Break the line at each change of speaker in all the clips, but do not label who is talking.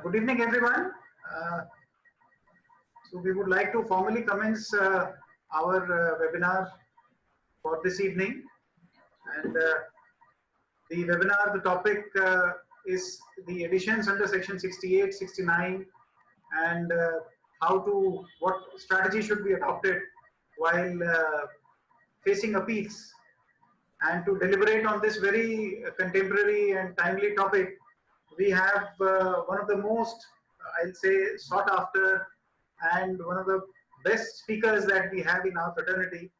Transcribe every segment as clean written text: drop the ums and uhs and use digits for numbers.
Good evening, everyone. Uh, so we would like to formally commence our webinar for this evening. And the webinar, the topic is the additions under section 68, 69, and what strategy should be adopted while facing appeals. And to deliberate on this very contemporary and timely topic, we have one of the most, I'll say, sought after and one of the best speakers that we have in our fraternity,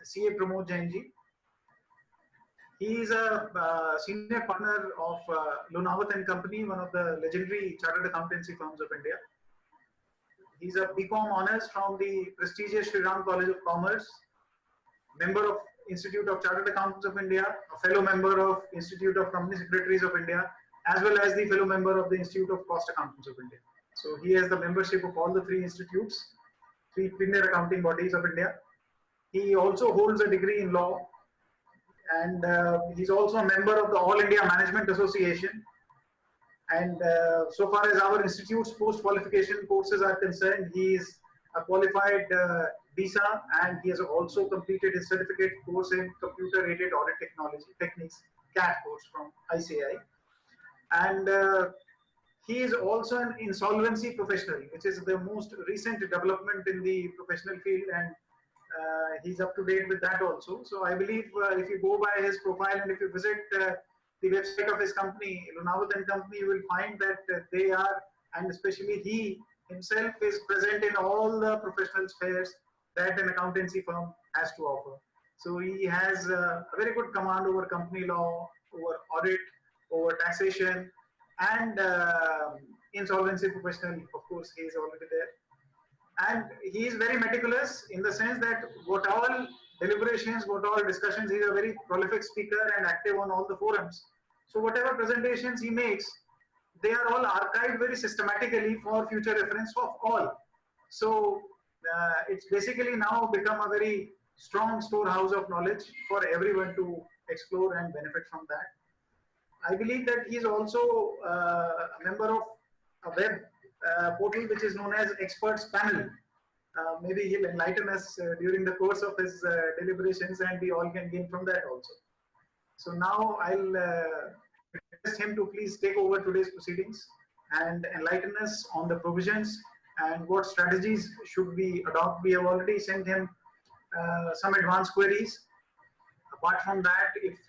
CA Pramod Jain ji. He is a senior partner of Lunawat and Company, one of the legendary chartered accountancy firms of India. He's a BCom honors from the prestigious Sri Ram College of Commerce, member of Institute of Chartered Accountants of India, a fellow member of Institute of Company Secretaries of India, as well as the fellow member of the Institute of Cost Accountants of India. So he has the membership of all the three institutes, three premier accounting bodies of India. He also holds a degree in law, and he's also a member of the All India Management Association. And so far as our institute's post-qualification courses are concerned, he is a qualified DISA, and he has also completed his certificate course in computer-aided audit technology techniques, CAT course from ICAI. And he is also an insolvency professional, which is the most recent development in the professional field, and he's up to date with that also. So I believe if you go by his profile and if you visit the website of his company, Lunawat and Company, you will find that they are, and especially he himself, is present in all the professional spheres that an accountancy firm has to offer. So he has a very good command over company law, over audit, over taxation, and insolvency professional. Of course, he is already there. And he is very meticulous in the sense that what all deliberations, what all discussions, he is a very prolific speaker and active on all the forums. So whatever presentations he makes, they are all archived very systematically for future reference of all. So it's basically now become a very strong storehouse of knowledge for everyone to explore and benefit from that. I believe that he is also a member of a web portal which is known as Experts Panel. Maybe he'll enlighten us during the course of his deliberations, and we all can gain from that also. So now I'll request him to please take over today's proceedings and enlighten us on the provisions and what strategies should we adopt. We have already sent him some advanced queries. Apart from that, if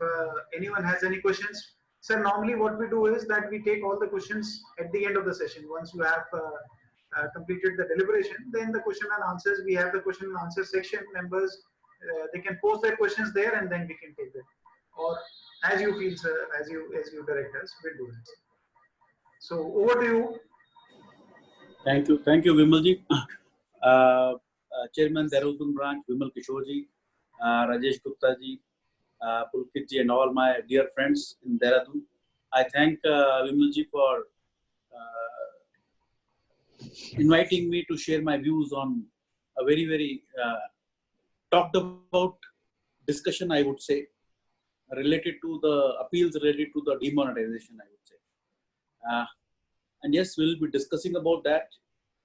anyone has any questions, sir, normally what we do is that we take all the questions at the end of the session. Once you have completed the deliberation, then the question and answers, we have the question and answer section. Members, they can post their questions there, and then we can take them. Or as you feel, sir, as you direct us, we'll do it. So over to you.
Thank you, Vimalji. Chairman Dehradun branch, Vimal Kishorji, Rajesh Gupta ji, Pulkit ji, and all my dear friends in Dehradun. I thank Vimalji for inviting me to share my views on a very talked about discussion, I would say, related to the appeals related to the demonetization, I would say. And yes, we'll be discussing about that.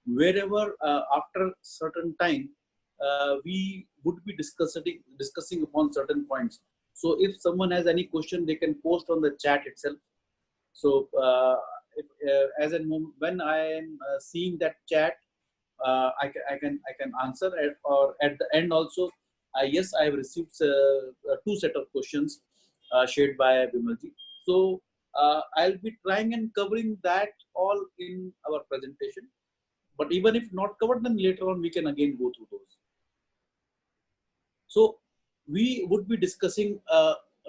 Wherever after certain time, we would be discussing upon certain points. So if someone has any question, they can post on the chat itself. So when I am seeing that chat, I can answer, or at the end also. Yes, I have received 2 set of questions shared by Vimalji. So I'll be trying and covering that all in our presentation. But even if not covered, then later on we can again go through those. So we would be discussing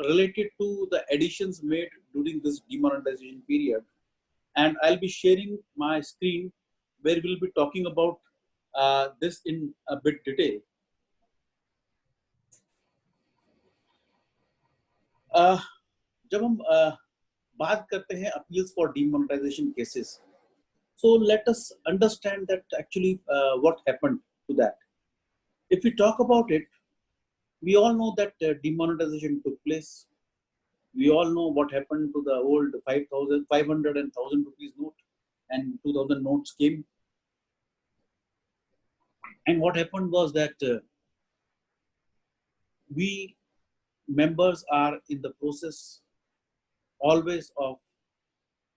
related to the additions made during this demonetization period. And I'll be sharing my screen where we'll be talking about this in a bit detail. जब हम बात करते हैं appeals for demonetization cases, so let us understand that actually what happened to that. If we talk about it, we all know that demonetization took place. We all know what happened to the old 500 and 1000 rupees note. and 2000 notes came. And what happened was that we members are in the process always of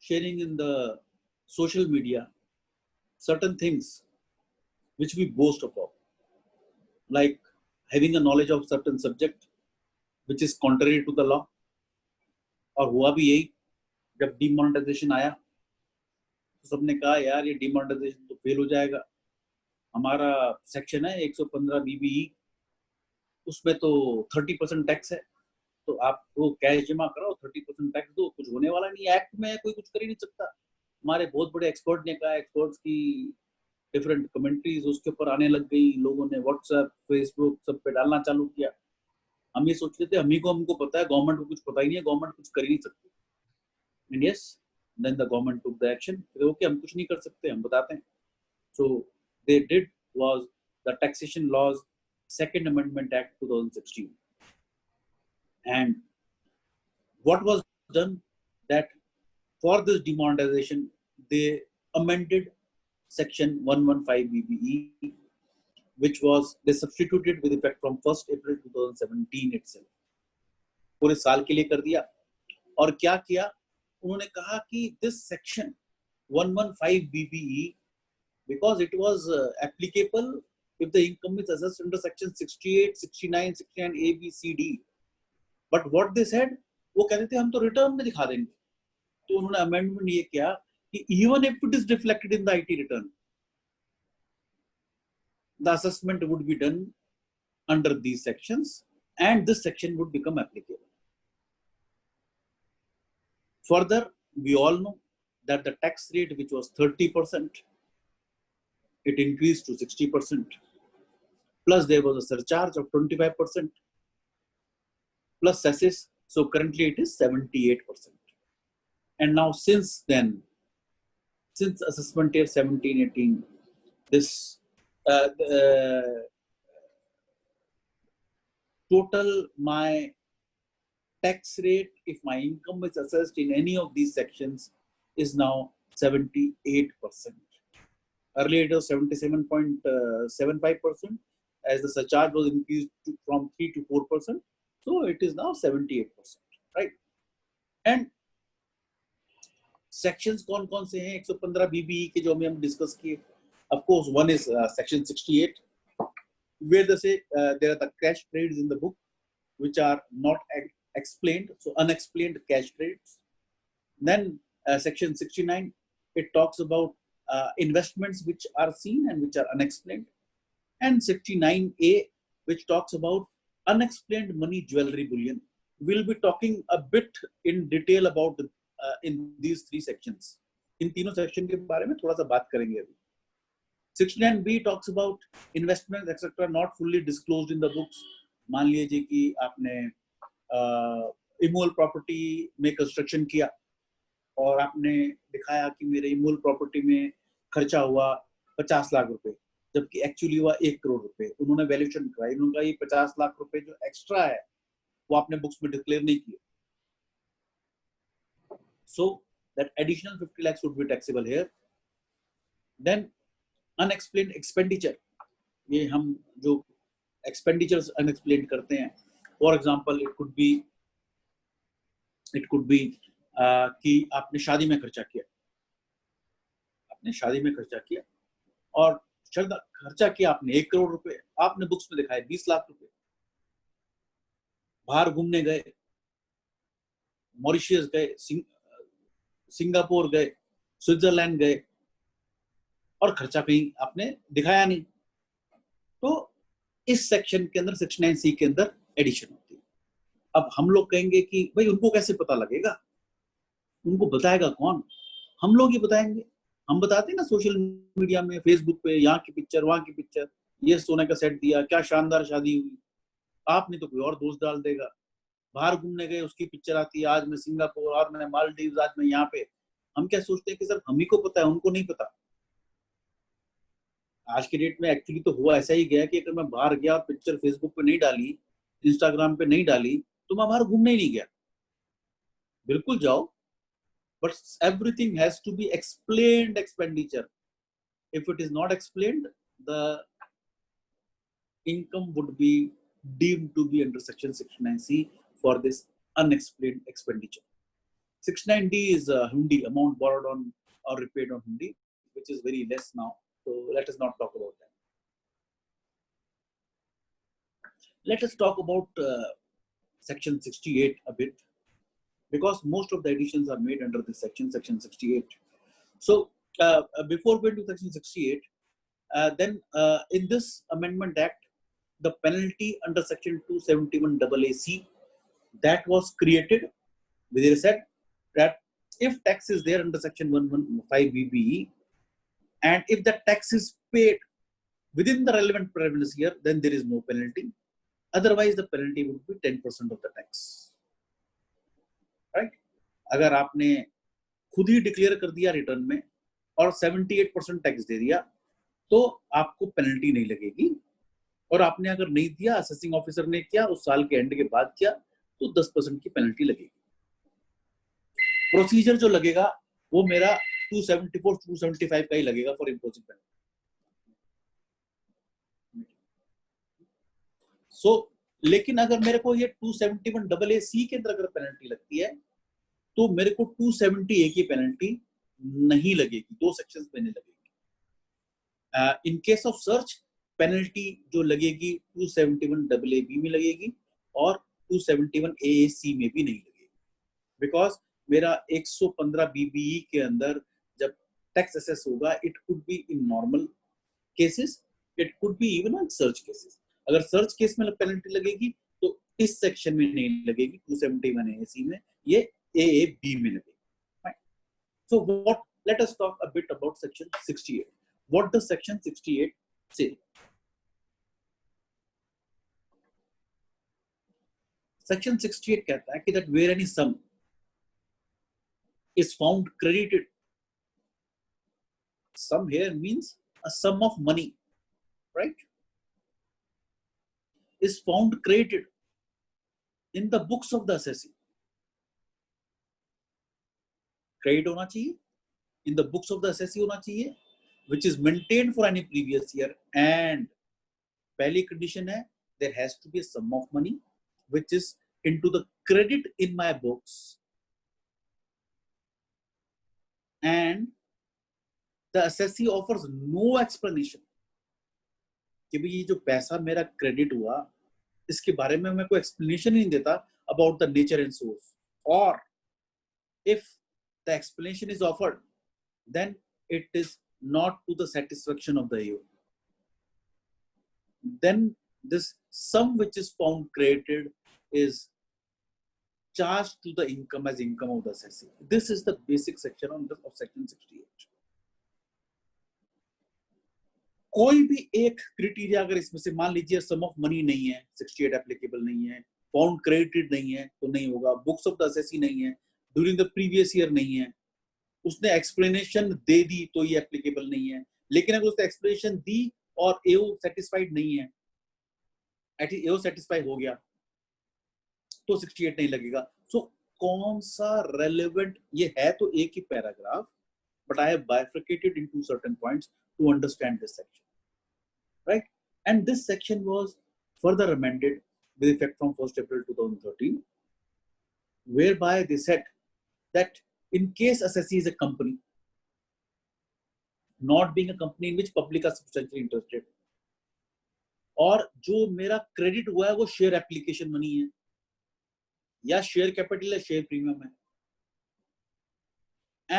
sharing in the social media certain things which we boast about, like having a knowledge of certain subject which is contrary to the law. और हुआ भी यही, जब demonetisation आया तो सबने कहा यार ये डिमोनेटाइजेशन तो फेल हो जाएगा, हमारा सेक्शन है 115 बीबीई, उसमें तो 30% टैक्स है, तो आप वो कैश जमा कराओ, 30% टैक्स दो, कुछ होने वाला नहीं, एक्ट में कोई कुछ कर ही नहीं सकता। हमारे बहुत बड़े एक्सपर्ट ने कहा, एक्सपर्ट्स की डिफरेंट कमेंट्रीज उसके ऊपर आने लग गई, लोगों ने व्हाट्सएप फेसबुक सब पे डालना चालू किया। हम ये सोच रहे थे हमको पता है, गवर्नमेंट को कुछ पता ही नहीं है, गवर्नमेंट कुछ कर ही नहीं सकती। And yes, then the government took the action, okay हम कुछ नहीं कर सकते, हम बताते हैं। So they did was the taxation laws second amendment act 2016, and what was done that for this demonetization they amended section 115 BBE, which was they substituted with effect from 1st April 2017 itself. पूरे साल के लिए कर दिया। और क्या किया उन्होंने, कहा कि this section 115 BBE, because it was applicable if the income is assessed under section 68, 69, 69 A, B, C, D. But what they said, वो कहते थे हम तो रिटर्न में दिखा देंगे। तो उन्होंने अमेंडमेंट ये किया कि even if it is reflected in the IT return, the assessment would be done under these sections and this section would become applicable. Further, we all know that the tax rate, which was 30%, it increased to 60%. Plus there was a surcharge of 25%. Plus cesses, so currently it is 78%. And now since then, since assessment year 17-18, this total my tax rate, if my income is assessed in any of these sections, is now 78%. Earlier it was 77.75%, as the surcharge was increased from 3 to 4%. So it is now 78%, right? And sections कौन-कौन से हैं 115 BBE के जो हम discuss किए? Of course, one is section 68, where they say there are the cash trades in the book which are not explained, so unexplained cash trades. Then section 69, it talks about investments which are seen and which are unexplained, and 69A, which talks about unexplained money, jewelry, bullion. We'll be talking a bit in detail about in these three sections. इन तीनों section के बारे में थोड़ा सा बात करेंगे अभी। 69B talks about investments etc. not fully disclosed in the books. मान लीजिए कि आपने इमोल प्रॉपर्टी में कंस्ट्रक्शन किया और आपने दिखाया कि मेरे इमोल प्रॉपर्टी में खर्चा हुआ 50 लाख रुपए, जबकि एक्चुअली हुआ 1 करोड़ रुपए। उन्होंने वैल्यूएशन कराई, उन्होंने कहा ये 50 लाख रुपए जो एक्स्ट्रा है वो आपने बुक्स में डिक्लेयर नहीं किए, so that additional 50 lakhs would be taxable here. Then unexplained expenditure, ये हम जो expenditures unexplained करते हैं, for example it could be कि आपने शादी में खर्चा किया, और खर्चा किया आपने 1 करोड़ रुपए, आपने बुक्स में दिखाए 20 लाख रुपए। बाहर घूमने गए, मॉरिशस गए, सिंगापुर गए, स्विट्जरलैंड गए, और खर्चा कहीं आपने दिखाया नहीं, तो इस सेक्शन के अंदर 69C के अंदर एडिशन होती है। अब हम लोग कहेंगे कि भाई उनको कैसे पता लगेगा, उनको बताएगा कौन? हम लोग ही बताएंगे। हम बताते हैं ना सोशल मीडिया में, फेसबुक पे, यहाँ की पिक्चर, वहां की पिक्चर, ये सोने का सेट दिया, क्या शानदार शादी हुई। आपने तो कोई और दोस्त डाल देगा। बाहर घूमने गए, उसकी पिक्चर आती है, आज मैं सिंगापुर, आज मैं मालदीव, आज मैं यहाँ पे। हम क्या सोचते हैं कि सिर्फ हम ही को पता है, उनको नहीं पता। आज की डेट में एक्चुअली तो हुआ ऐसा ही गया कि अगर मैं बाहर गया और पिक्चर फेसबुक पे नहीं डाली, इंस्टाग्राम पे नहीं डाली, तो मैं बाहर घूमने ही नहीं गया। बिल्कुल जाओ, but everything has to be explained expenditure. If it is not explained, the income would be deemed to be under section 69C for this unexplained expenditure. 69D is a hundi, amount borrowed on or repaid on hundi, which is very less now. So let us not talk about that. Let us talk about section 68 a bit, because most of the additions are made under this section, section 68. So before going to section 68, then in this Amendment Act, the penalty under section 271 AAC that was created, they said that if tax is there under section 115 BBE, and if the tax is paid within the relevant previous year, then there is no penalty. Otherwise, the penalty would be 10% of the tax. Right? अगर आपने खुद ही declare कर दिया return में और 78% tax दे दिया, तो आपको पेनल्टी नहीं लगेगी. और आपने अगर नहीं दिया, असेसिंग ऑफिसर ने किया, उस साल के एंड के बाद किया, तो 10% की पेनल्टी लगेगी. प्रोसीजर जो लगेगा वो मेरा 274 275 का ही लगेगा फॉर इम्पोजिंग पेनल्टी. सो लेकिन अगर मेरे को ये 271 AAC के अंदर अगर पेनल्टी लगती है, तो मेरे को 270A की पेनल्टी नहीं लगेगी, दो सेक्शंस में नहीं लगेगी. इन केस ऑफ सर्च, पेनल्टी जो लगेगी 271 AAB में लगेगी और 271 AAC में भी नहीं लगेगी, बिकॉज मेरा 115 BBE के अंदर जब टैक्स असेस होगा, it could be in normal cases, it could be even on search cases. अगर सर्च केस में पेनल्टी लगेगी तो इस सेक्शन में नहीं लगेगी, 271 AAC में, ये AAB में लगेगी. So what? Let us talk a bit about section 68. What does section 68 say? Section 68 कहता है कि that where any sum is found credited, sum here means a sum of money, right, is found credited in the books of the assessee. Credit होना चाहिए, in the books of the assessee होना चाहिए, which is maintained for any previous year, and पहली condition है there has to be a sum of money which is into the credit in my books, and the assessee offers no explanation कि भाई ये जो पैसा मेरा credit हुआ इसके बारे में मैं कोई explanation नहीं देता about the nature and source, or if the explanation is offered, then it is not to the satisfaction of the AO. Then this sum which is found credited is charged to the income as income of the assessee. This is the basic section of section 68. कोई भी एक criteria अगर इसमें से मान लीजिए सम of money नहीं है, 68 एप्लीकेबल नहीं है, फाउंड क्रेडिटेड नहीं है तो नहीं होगा, बुक्स ऑफ द असेसी नहीं है, ड्यूरिंग द प्रीवियस ईयर नहीं है, उसने एक्सप्लेनेशन दे दी तो ये एप्लीकेबल नहीं है. लेकिन अगर उसने एक्सप्लेनेशन दी और एओ सेटिस्फाइड नहीं है, एओ सेटिस्फाई हो गया तो 68 नहीं लगेगा. सो कौन सा रेलेवेंट, ये है तो एक ही paragraph, but I have bifurcated into certain points to understand this section, right. And this section was further amended with effect from 1st April 2013, whereby they said that in case assessee is a company, not being a company in which public are substantially interested, और जो मेरा credit हुआ है वो share application money है या share capital है, share premium है,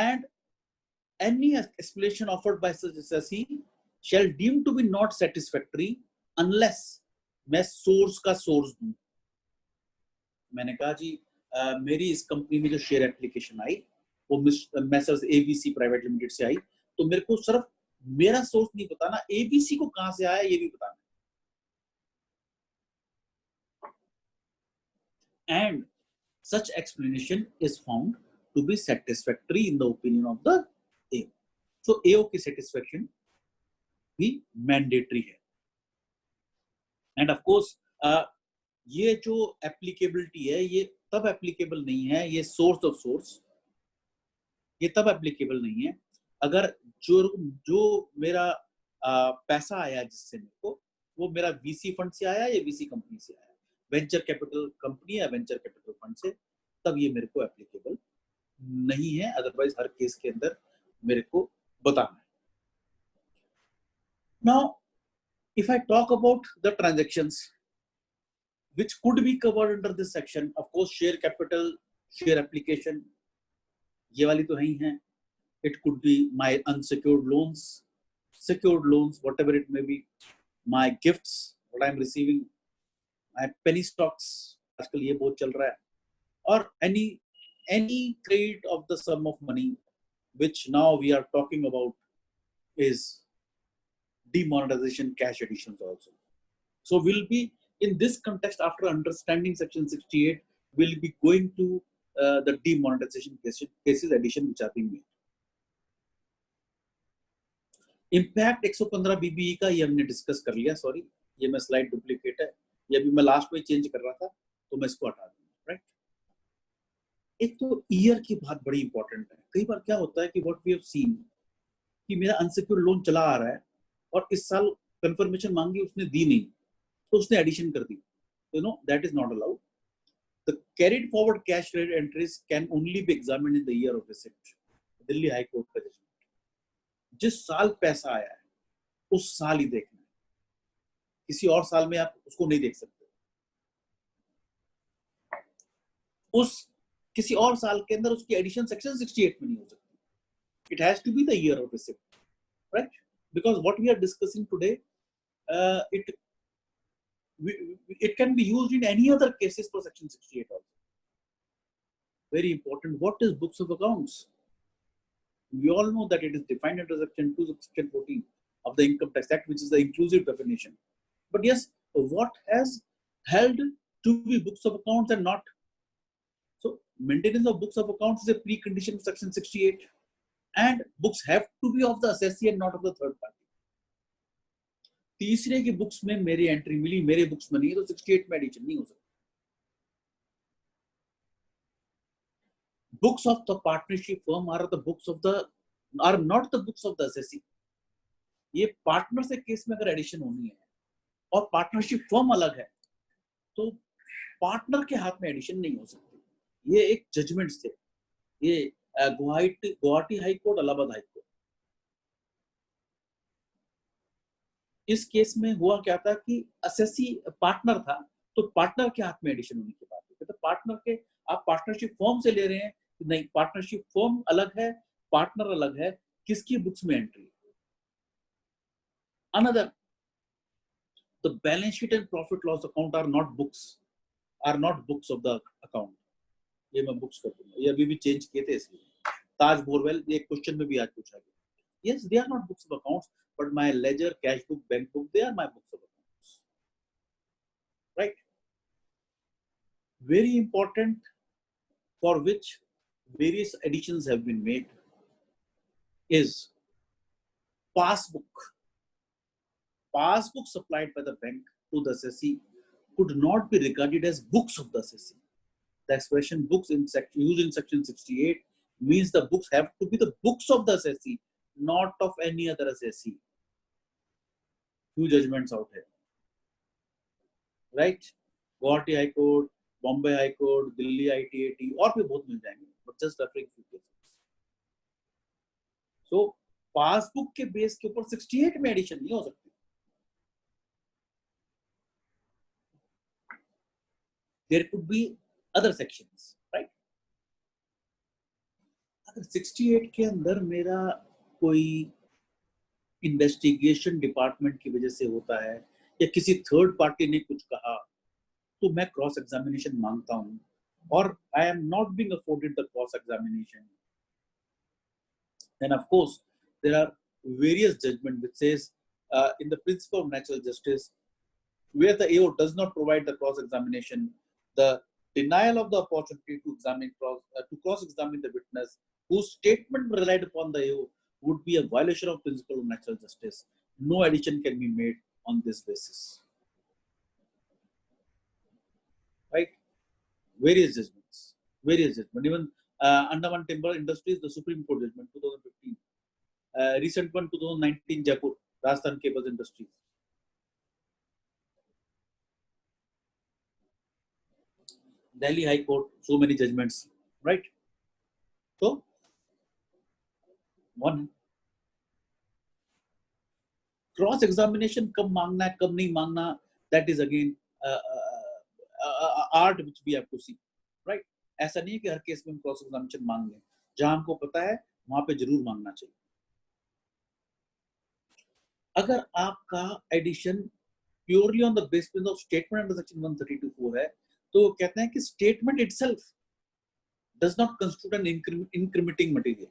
and any explanation offered by such assessee shall deem to be not satisfactory unless मैं सोर्स का सोर्स दूं. मैंने कहा जी मेरी इस कंपनी में जो शेयर एप्लीकेशन आई वो मैसर्स एबीसी प्राइवेट लिमिटेड से आई, तो मेरे को सिर्फ मेरा सोर्स नहीं बताना, एबीसी को कहां से आया ये भी बताना. And such explanation is found to be satisfactory in the opinion of the AO. So AO की satisfaction भी mandatory है. And of course ये जो applicability है ये तब applicable नहीं है, ये source of source, ये तब एप्लीकेबल नहीं है अगर जो जो मेरा पैसा आया जिससे मेरे को, वो मेरा वीसी फंड से आया या वीसी कंपनी से आया, वेंचर कैपिटल कंपनी या वेंचर कैपिटल फंड से, तब ये मेरे को एप्लीकेबल नहीं है। अदरवाइज हर केस के अंदर मेरे को बताना है। Now, if I talk about the transactions which could be covered under this section, of course, share capital, share application, ये वाली तो ही है. It could be my unsecured loans, secured loans, whatever it may be, my gifts, what I'm receiving, my penny stocks, आजकल ये बहुत चल रहा है, or any credit of the sum of money which now we are talking about is demonetization cash additions also. So we'll be in this context, after understanding section 68, we'll be going to the demonetization cases addition which are being made. Impact 115 BBE का ये हमने discuss कर लिया. Sorry, ये मैं slide duplicate है, ये अभी मैं लास्ट में चेंज कर रहा था, तो मैं इसको हटा दूंगा. राइट. एक तो ईयर की बात बड़ी इंपॉर्टेंट है. कई बार क्या होता है कि व्हाट वी हैव सीन कि मेरा अनसिक्योर्ड लोन चला आ रहा है और इस साल कंफर्मेशन मांगी, उसने दी नहीं, तो उसने एडिशन कर दी. You know, that is not allowed. The carried forward cash credit entries can only be examined in the year of receipt. Delhi high court का जजमेंट. जिस साल पैसा आया है उस साल ही देखना है, किसी और साल में आप उसको नहीं देख सकते. उस किसी और साल के अंदर उसकी एडिशन सेक्शन 68 में नहीं हो सकती. It has to be the year of receipt, right? Because what we are discussing today, it can be used in any other cases for section 68 also. Very important. What is books of accounts? We all know that it is defined under section 2 of section 14 of the Income Tax Act, which is the inclusive definition. But yes, what has held to be books of accounts and not? So maintenance of books of accounts is a precondition of section 68, and books have to be of the assessee and not of the third party. तीसरे की books में मेरी entry मिली, मेरे books में नहीं, तो 68 में addition नहीं हो सकता. Books of the partnership firm are not the books of the assessee. ये पार्टनर से केस में अगर एडिशन होनी है और पार्टनरशिप फर्म अलग है, तो पार्टनर के हाथ में एडिशन नहीं हो सकती. ये एक जजमेंट थे, ये Guwahati high court, Allahabad high court. इस केस में हुआ क्या था कि असेसी पार्टनर था, तो पार्टनर के हाथ में एडिशन होने की बात है. तो पार्टनर के आप पार्टनरशिप फर्म से ले रहे हैं, नहीं, पार्टनरशिप फर्म अलग है, पार्टनर अलग है, किसकी बुक्स में entry. Another, the balance sheet and profit loss account are not books of the account. ये मैं बुक्स कर दूंगा, ये अभी भी चेंज किए थे इसलिए. ताज बोरवेल, ये क्वेश्चन में भी आज पूछा गया. Yes, they are not books of accounts, but my ledger, cash book, bank book, they are my books of accounts. Right? Very important, for which various additions have been made, is passbook. Passbook supplied by the bank to the assessee could not be regarded as books of the assessee. The expression books used in section 68 means the books have to be the books of the assessee, not of any other assessee. Few judgments out here, right? Guwahati High Court, Bombay High Court, Delhi ITAT, और भी बहुत मिल जाएंगे, but just referring few cases. So passbook के base के ऊपर 68 में addition नहीं हो सकती. There could be other sections, right? अगर 68 के अंदर मेरा कोई इन्वेस्टिगेशन डिपार्टमेंट की वजह से होता है या किसी थर्ड पार्टी ने कुछ कहा, तो मैं क्रॉस एग्जामिनेशन मांगता हूं, और I am not being afforded the cross examination, then of course there are various judgment which says in the principle of natural justice, where the AO does not provide the cross examination, the denial of the opportunity to cross examine the witness whose statement relied upon the AO would be a violation of principle of natural justice. No addition can be made on this basis. Right? Various judgments. Even Andaman Timber Industries, the Supreme Court judgment 2015. Recent one 2019 Jaipur, Rajasthan Cables Industries. Delhi High Court, so many judgments, right? So, one cross examination, कब मांगना है, कब नहीं मांगना, that is again art which we have to see, right? ऐसा नहीं है कि हर केस में हम क्रॉस एग्जामिनेशन मांग लें, जहां हमको पता है वहां पे जरूर मांगना चाहिए. अगर आपका addition purely on the basis of statement under section 132(4) है, तो कहते हैं कि statement itself does not constitute an incriminating material.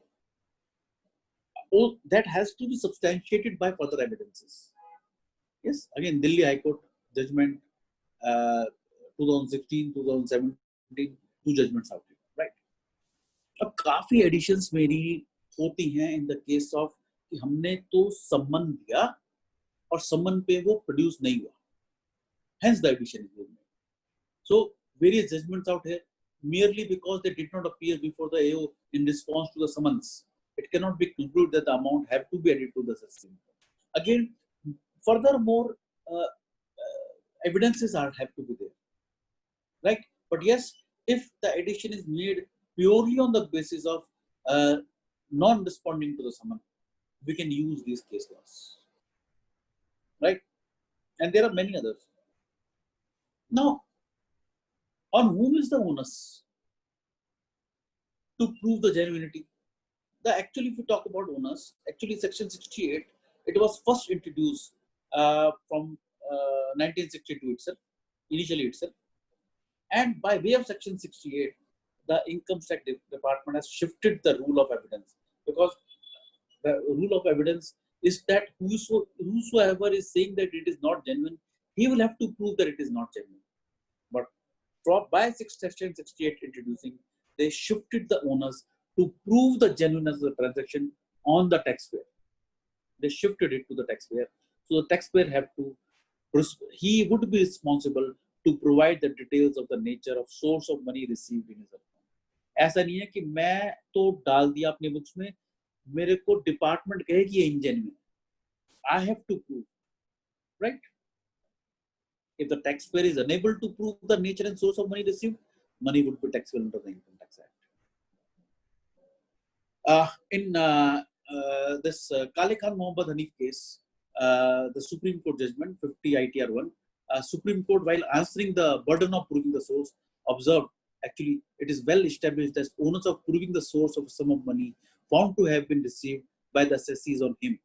That has to be substantiated by further evidences. Yes, again, Delhi High Court judgment, 2016, 2017, two judgments out here, right? अब काफी editions मेरी होती हैं इन द केस ऑफ कि हमने तो सम्मन दिया और सम्मन पे वो प्रोड्यूस नहीं हुआ, hence the addition is made. So various judgments out here, merely because they did not appear before the AO in response to the summons, it cannot be concluded that the amount have to be added to the system. Again, furthermore, evidences have to be there, right? But yes, if the addition is made purely on the basis of non-responding to the summon, we can use these case laws, right? And there are many others. Now, on whom is the onus to prove the genuinity? Actually, if we talk about onus, actually section 68, it was first introduced from 1962 itself, initially itself. And by way of section 68, the income tax department has shifted the rule of evidence, because the rule of evidence is that whosoever is saying that it is not genuine, he will have to prove that it is not genuine. But by section 68 introducing, they shifted the onus to prove the genuineness of the transaction on the taxpayer. They shifted it to the taxpayer. So the taxpayer he would be responsible to provide the details of the nature of source of money received in his account. ऐसा नहीं है कि मैं तो डाल दिया अपने books में, मेरे को डिपार्टमेंट कहे कि ये ingenuine. I have to prove, right? If the taxpayer is unable to prove the nature and source of money received, money would be taxable under the Income Tax Act. In this Kale Khan Mohammad Hanif case, the Supreme Court judgment 50 ITR 1, Supreme Court, while answering the burden of proving the source, observed actually it is well established that onus of proving the source of a sum of money found to have been received by the assessees on him.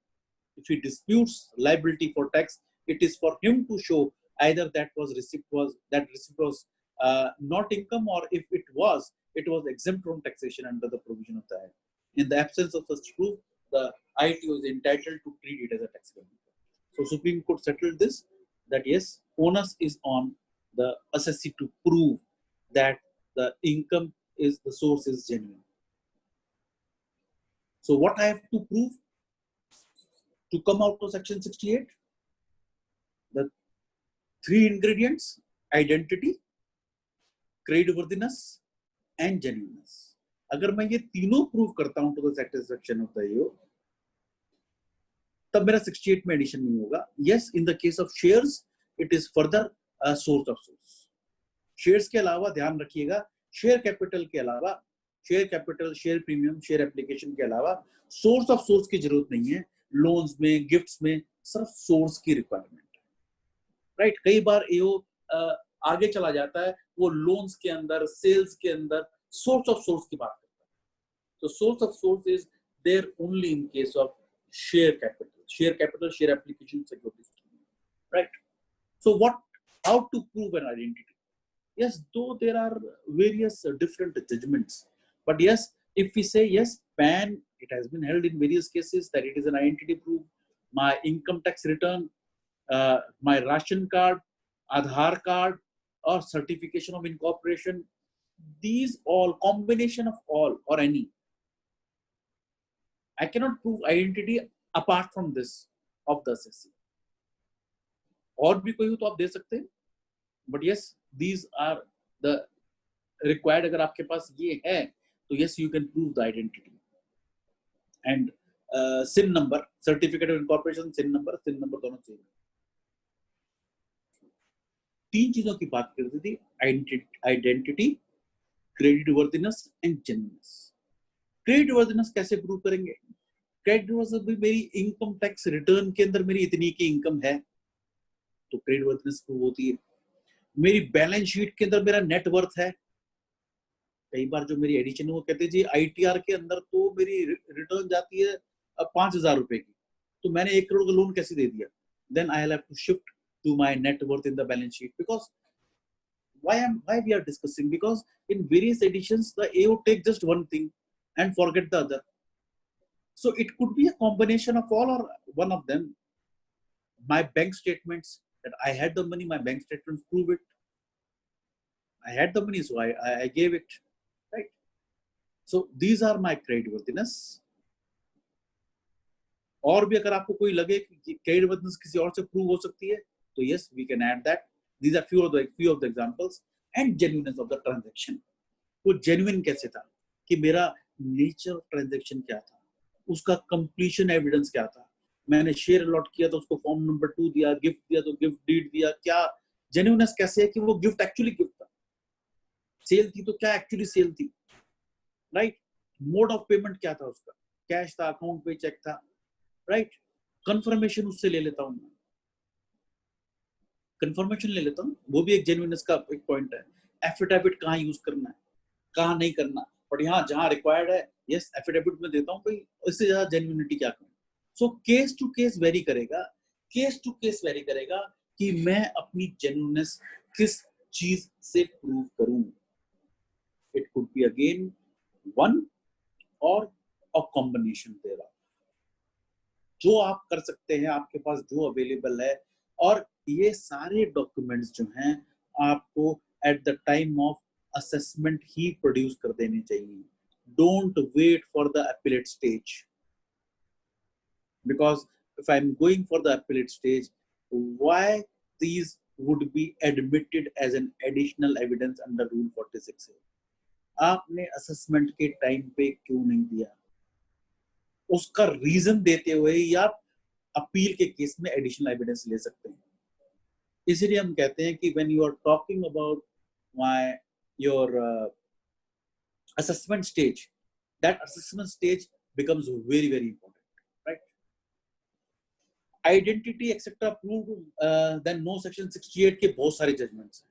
If he disputes liability for tax, it is for him to show either that receipt was not income, or if it was exempt from taxation under the provision of the Act. In the absence of such proof, the ITO is entitled to treat it as a taxable income. So Supreme Court settled this, that yes, onus is on the assessee to prove that the income is, the source is genuine. So what I have to prove to come out of section 68? The 3 ingredients: identity, creditworthiness and genuineness. अगर मैं ये तीनों prove करता हूं to the satisfaction of the AO, तब मेरा 68 में addition नहीं होगा. Yes, in the case of shares, it is further a source of source. Shares के अलावा ध्यान रखिएगा, शेयर कैपिटल के अलावा, share capital, share premium, share application के अलावा सोर्स ऑफ सोर्स की जरूरत नहीं है. लोन्स में, गिफ्ट्स में सिर्फ सोर्स की रिक्वायरमेंट है, राइट? कई बार एओ आगे चला जाता है, वो लोन्स के अंदर, सेल्स के अंदर सोर्स ऑफ सोर्स की बात करता है. तो source of source is there only in case of share capital, share application, securities, right? So how to prove an identity? Yes, though there are various different judgments, but yes, if we say yes, PAN, it has been held in various cases that it is an identity proof. My income tax return, my ration card, Aadhaar card, or certification of incorporation, these all, combination of all or any, I cannot prove identity apart from this of the assessee. और भी कोई हो तो आप दे सकते हैं, but yes, these are the required. अगर आपके पास ये है तो yes, you can prove the identity. And SIN number, certificate of incorporation, SIN number दोनों चाहिए. 3 चीजों की बात करती थी, identity, credit worthiness and genuineness. Credit worthiness कैसे प्रूव करेंगे? क्रेडिट वर्दिनेस भी मेरी इनकम टैक्स रिटर्न के अंदर मेरी इतनी की इनकम है तो क्रेडिट वर्दिनेस प्रूव होती है. मेरी बैलेंस शीट के अंदर मेरा नेट वर्थ है. कई बार जो मेरी एडिशन है वो कहते हैं जी आईटीआर के अंदर तो मेरी रिटर्न जाती है 5,000 रुपए की, तो मैंने 1 करोड़ का लोन कैसे दे दिया? Then I have to shift to my net worth in the balance sheet. Because why we are discussing? Because in various editions the AO take just one thing and forget the other. So it could be a combination of all or one of them. My bank statements, that I had the money, my bank statements prove it. I had the money, so I gave it, right? So these are my creditworthiness. और भी अगर आपको कोई लगे कि creditworthiness किसी और से prove हो सकती है, तो yes, we can add that. These are few of the examples. And genuineness of the transaction. वो genuine कैसे था? कि मेरा nature of transaction क्या था? उसका completion evidence क्या था? मैंने share allot किया तो उसको form number 2 दिया, gift दिया तो gift deed दिया. क्या genuineness कैसे है कि वो gift actually gift था? Sale थी तो क्या actually sale थी? Right? Mode of payment क्या था उसका? Cash था, account पे check था, right? Confirmation उससे ले लेता हूँ. कंफर्मेशन ले लेता हूँ, वो भी एक जेन्युइननेस का एक पॉइंट है. एफिडेविट कहाँ यूज करना है, कहाँ नहीं करना, बट यहाँ जहाँ रिक्वायर्ड है यस एफिडेविट में देता हूँ. कोई इससे ज्यादा जेन्युइनिटी क्या करूँ? So case to case vary करेगा कि मैं अपनी जेन्युइननेस किस चीज से प्रूव करूँ. It could be again one और अ कॉम्बिनेशन देयर. जो आप कर सकते हैं, आपके पास जो अवेलेबल है. और ये सारे डॉक्यूमेंट्स जो हैं आपको at the time of assessment ही प्रोड्यूस कर देने चाहिए. Don't wait for the appellate stage, because if I am going for the appellate stage, why these would be admitted as an additional evidence under rule 46A. आपने assessment के time पे क्यों नहीं दिया? उसका रीजन देते हुए या अपील के केस में एडिशनल एविडेंस ले सकते हैं. इसलिए हम कहते हैं कि when you are talking about your assessment stage, that assessment stage becomes very very important, right? Identity etc. proved, then no section 68 के बहुत सारे जजमेंट्स हैं.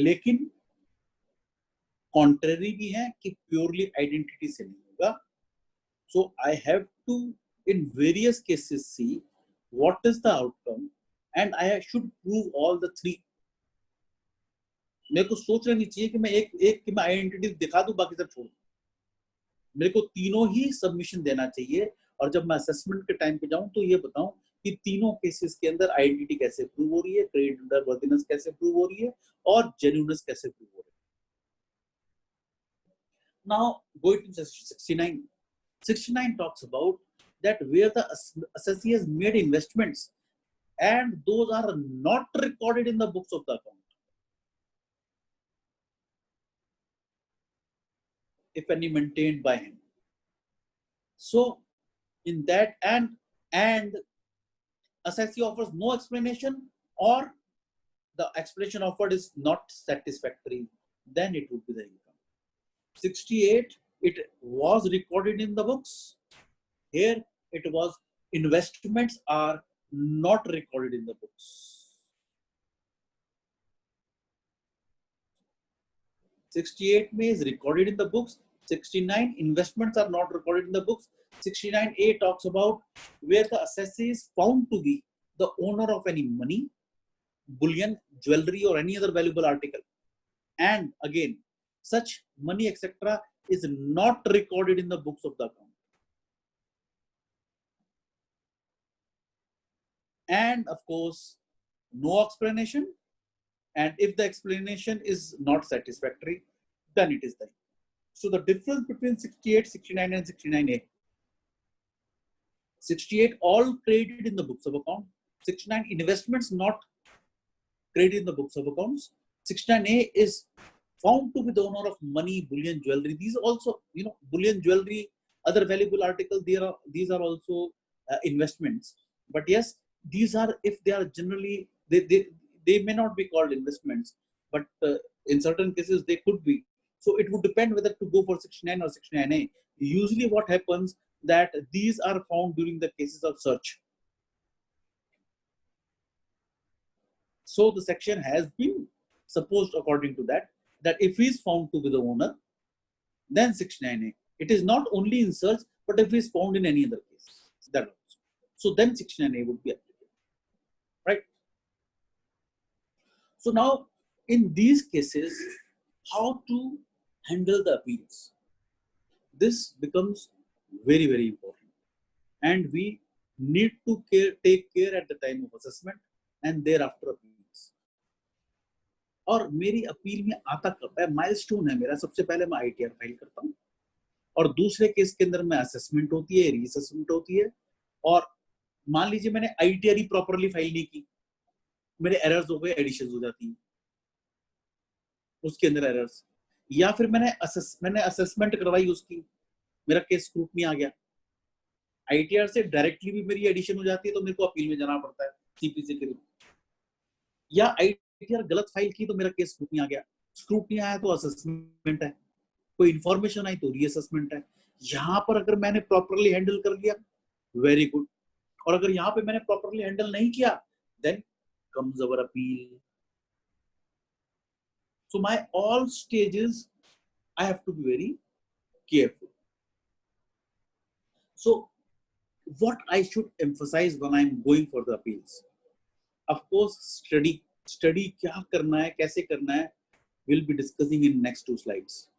लेकिन कॉन्ट्ररी भी है कि प्योरली आइडेंटिटी से नहीं होगा. So I have to in various cases see what is the outcome and I should prove all the 3. मेरे को सोच लेनी चाहिए कि मैं एक की मैं आइडेंटिटी दिखा दूं, बाकी सब छोड़ दूं. मेरे को तीनों ही सबमिशन देना चाहिए और जब मैं असेसमेंट के टाइम पे जाऊं तो ये बताऊं कि तीनों केसेस के अंदर आइडेंटिटी कैसे प्रूव हो रही है, क्रेडिट वर्दिनेस कैसे प्रूव हो रही है और जेन्युइननेस कैसे प्रूव हो रही है. Now going to 69. 69 talks about that where the assessee has made investments and those are not recorded in the books of the account, if any maintained by him. So in that and assessee offers no explanation or the explanation offered is not satisfactory, then it would be the income. 68, it was recorded in the books. Here it was investments are not recorded in the books. 68 is recorded in the books. 69 investments are not recorded in the books. 69A talks about where the assessee is found to be the owner of any money, bullion, jewelry or any other valuable article, and again such money etc. is not recorded in the books of the account. And of course no explanation, and if the explanation is not satisfactory then it is the. So the difference between 68, 69 and 69A: 68 all created in the books of account, 69 investments not credited in the books of accounts. 69A is found to be the owner of money, bullion, jewelry. These also, bullion, jewelry, other valuable articles, these are also investments. But yes, these are, if they are generally, they may not be called investments, but in certain cases they could be. So it would depend whether to go for 69 or 69A. Usually what happens that these are found during the cases of search. So the section has been supposed according to that if he is found to be the owner, then 69A. It is not only in search, but if he is found in any other case, that also. So then 69A would be applicable, right? So now in these cases, how to handle the appeals? This becomes very, very important. And we need to take care at the time of assessment and thereafter appeals. और मेरी appeal में आता कब है, milestone है मेरा, सबसे पहले मैं आईटीआर फाइल करता हूँ और दूसरे केस के अंदर में असेसमेंट होती है, रीअसेसमेंट होती है। और मान लीजिए मैंने आईटीआर ही प्रॉपर्ली फाइल नहीं की, मेरे एरर्स हो गए, एडिशंस हो जाती हैं उसके अंदर एरर्स, या फिर मैंने असेसमेंट करवाई उसकी, मेरा केस स्क्रूटनी आ गया, आईटीआर से डायरेक्टली भी मेरी एडिशन हो जाती है तो मेरे को अपील में जाना पड़ता है सीपीसी के लिए, या आईटीआर गलत फाइल की तो मेरा केस स्क्रूटनी आ गया, स्क्रूटनी आया तो असेसमेंट है, कोई इंफॉर्मेशन आई तो रीअसेसमेंट है। यहां पर अगर मैंने प्रॉपर्ली हैंडल कर लिया, वेरी गुड, और अगर यहां पे मैंने प्रॉपर्ली हैंडल नहीं किया, then comes our appeal. So my all stages, I have to be very careful. So what I should emphasize when I'm going for the appeals? Of course, study क्या करना है, कैसे करना है, we'll be discussing in next 2 slides.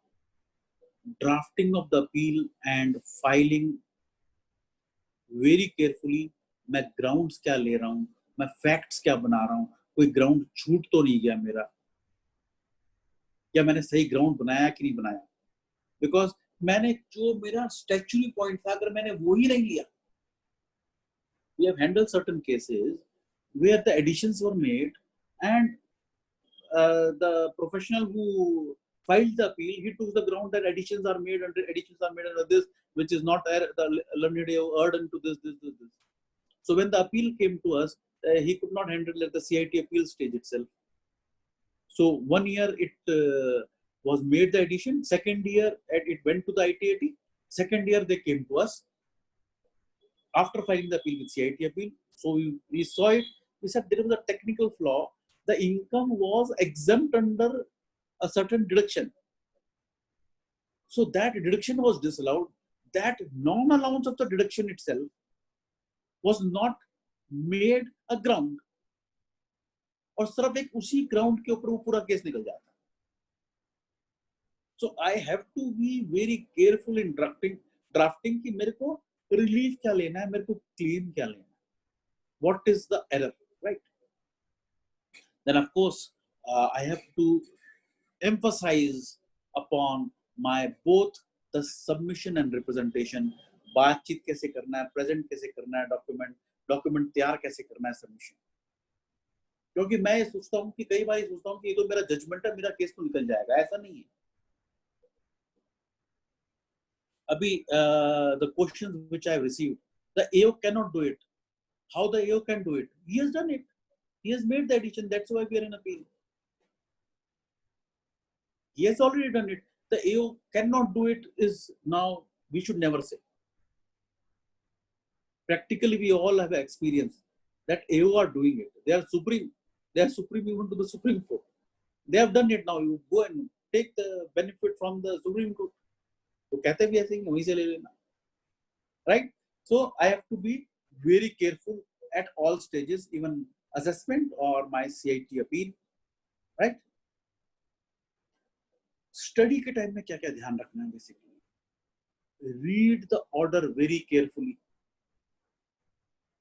Drafting of the appeal and filing very carefully. मैं grounds क्या ले रहा हूँ, मैं facts क्या बना रहा हूँ, कोई ground छूट तो नहीं गया मेरा, या मैंने सही ग्राउंड बनाया कि नहीं बनाया, बिकॉज मैंने जो मेरा स्टैच्यूरी पॉइंट था अगर मैंने वो ही नहीं लिया, we have handled certain cases where the additions were made and the professional who filed the appeal, he took the ground that additions are made under this, which is not the learned erred into this. So when the appeal came to us, he could not handle at the CIT appeal stage itself. So 1 year it was made the addition, second year it went to the ITAT, second year they came to us after filing the appeal with CIT appeal. So we saw it, we said there was a technical flaw, the income was exempt under a certain deduction. So that deduction was disallowed, that non-allowance of the deduction itself was not made a ground, और सिर्फ एक उसी ground के ऊपर वो पूरा case निकल जाता है। So I have to be very careful in drafting कि मेरे को रिलीफ क्या लेना है, मेरे को क्लेम क्या लेना है, what is the error, right? Then of course I have to emphasise upon my both the submission and representation. बातचीत कैसे करना है, प्रेजेंट कैसे करना है, डॉक्यूमेंट तैयार कैसे करना है, सबमिशन। क्योंकि मैं ये सोचता हूँ कि कई बार सोचता हूँ कि ये तो मेरा जजमेंट है, मेरा केस तो निकल जाएगा, ऐसा नहीं है। अभी the questions which I have received, the AO cannot do it. How the AO can do it? He has done it. He has made the addition. That's why we are in appeal. He has already done it. The AO cannot do it is now, we should never say. Practically, we all have experience that AO are doing it. They are supreme. They are supreme even to the Supreme Court. They have done it now. You go and take the benefit from the Supreme Court. तो कहते भी ऐसे ही, वहीं से ले लेना, right? So I have to be very careful at all stages, even assessment or my CIT appeal, right? Study के time में क्या क्या ध्यान रखना है? Basically, read the order very carefully.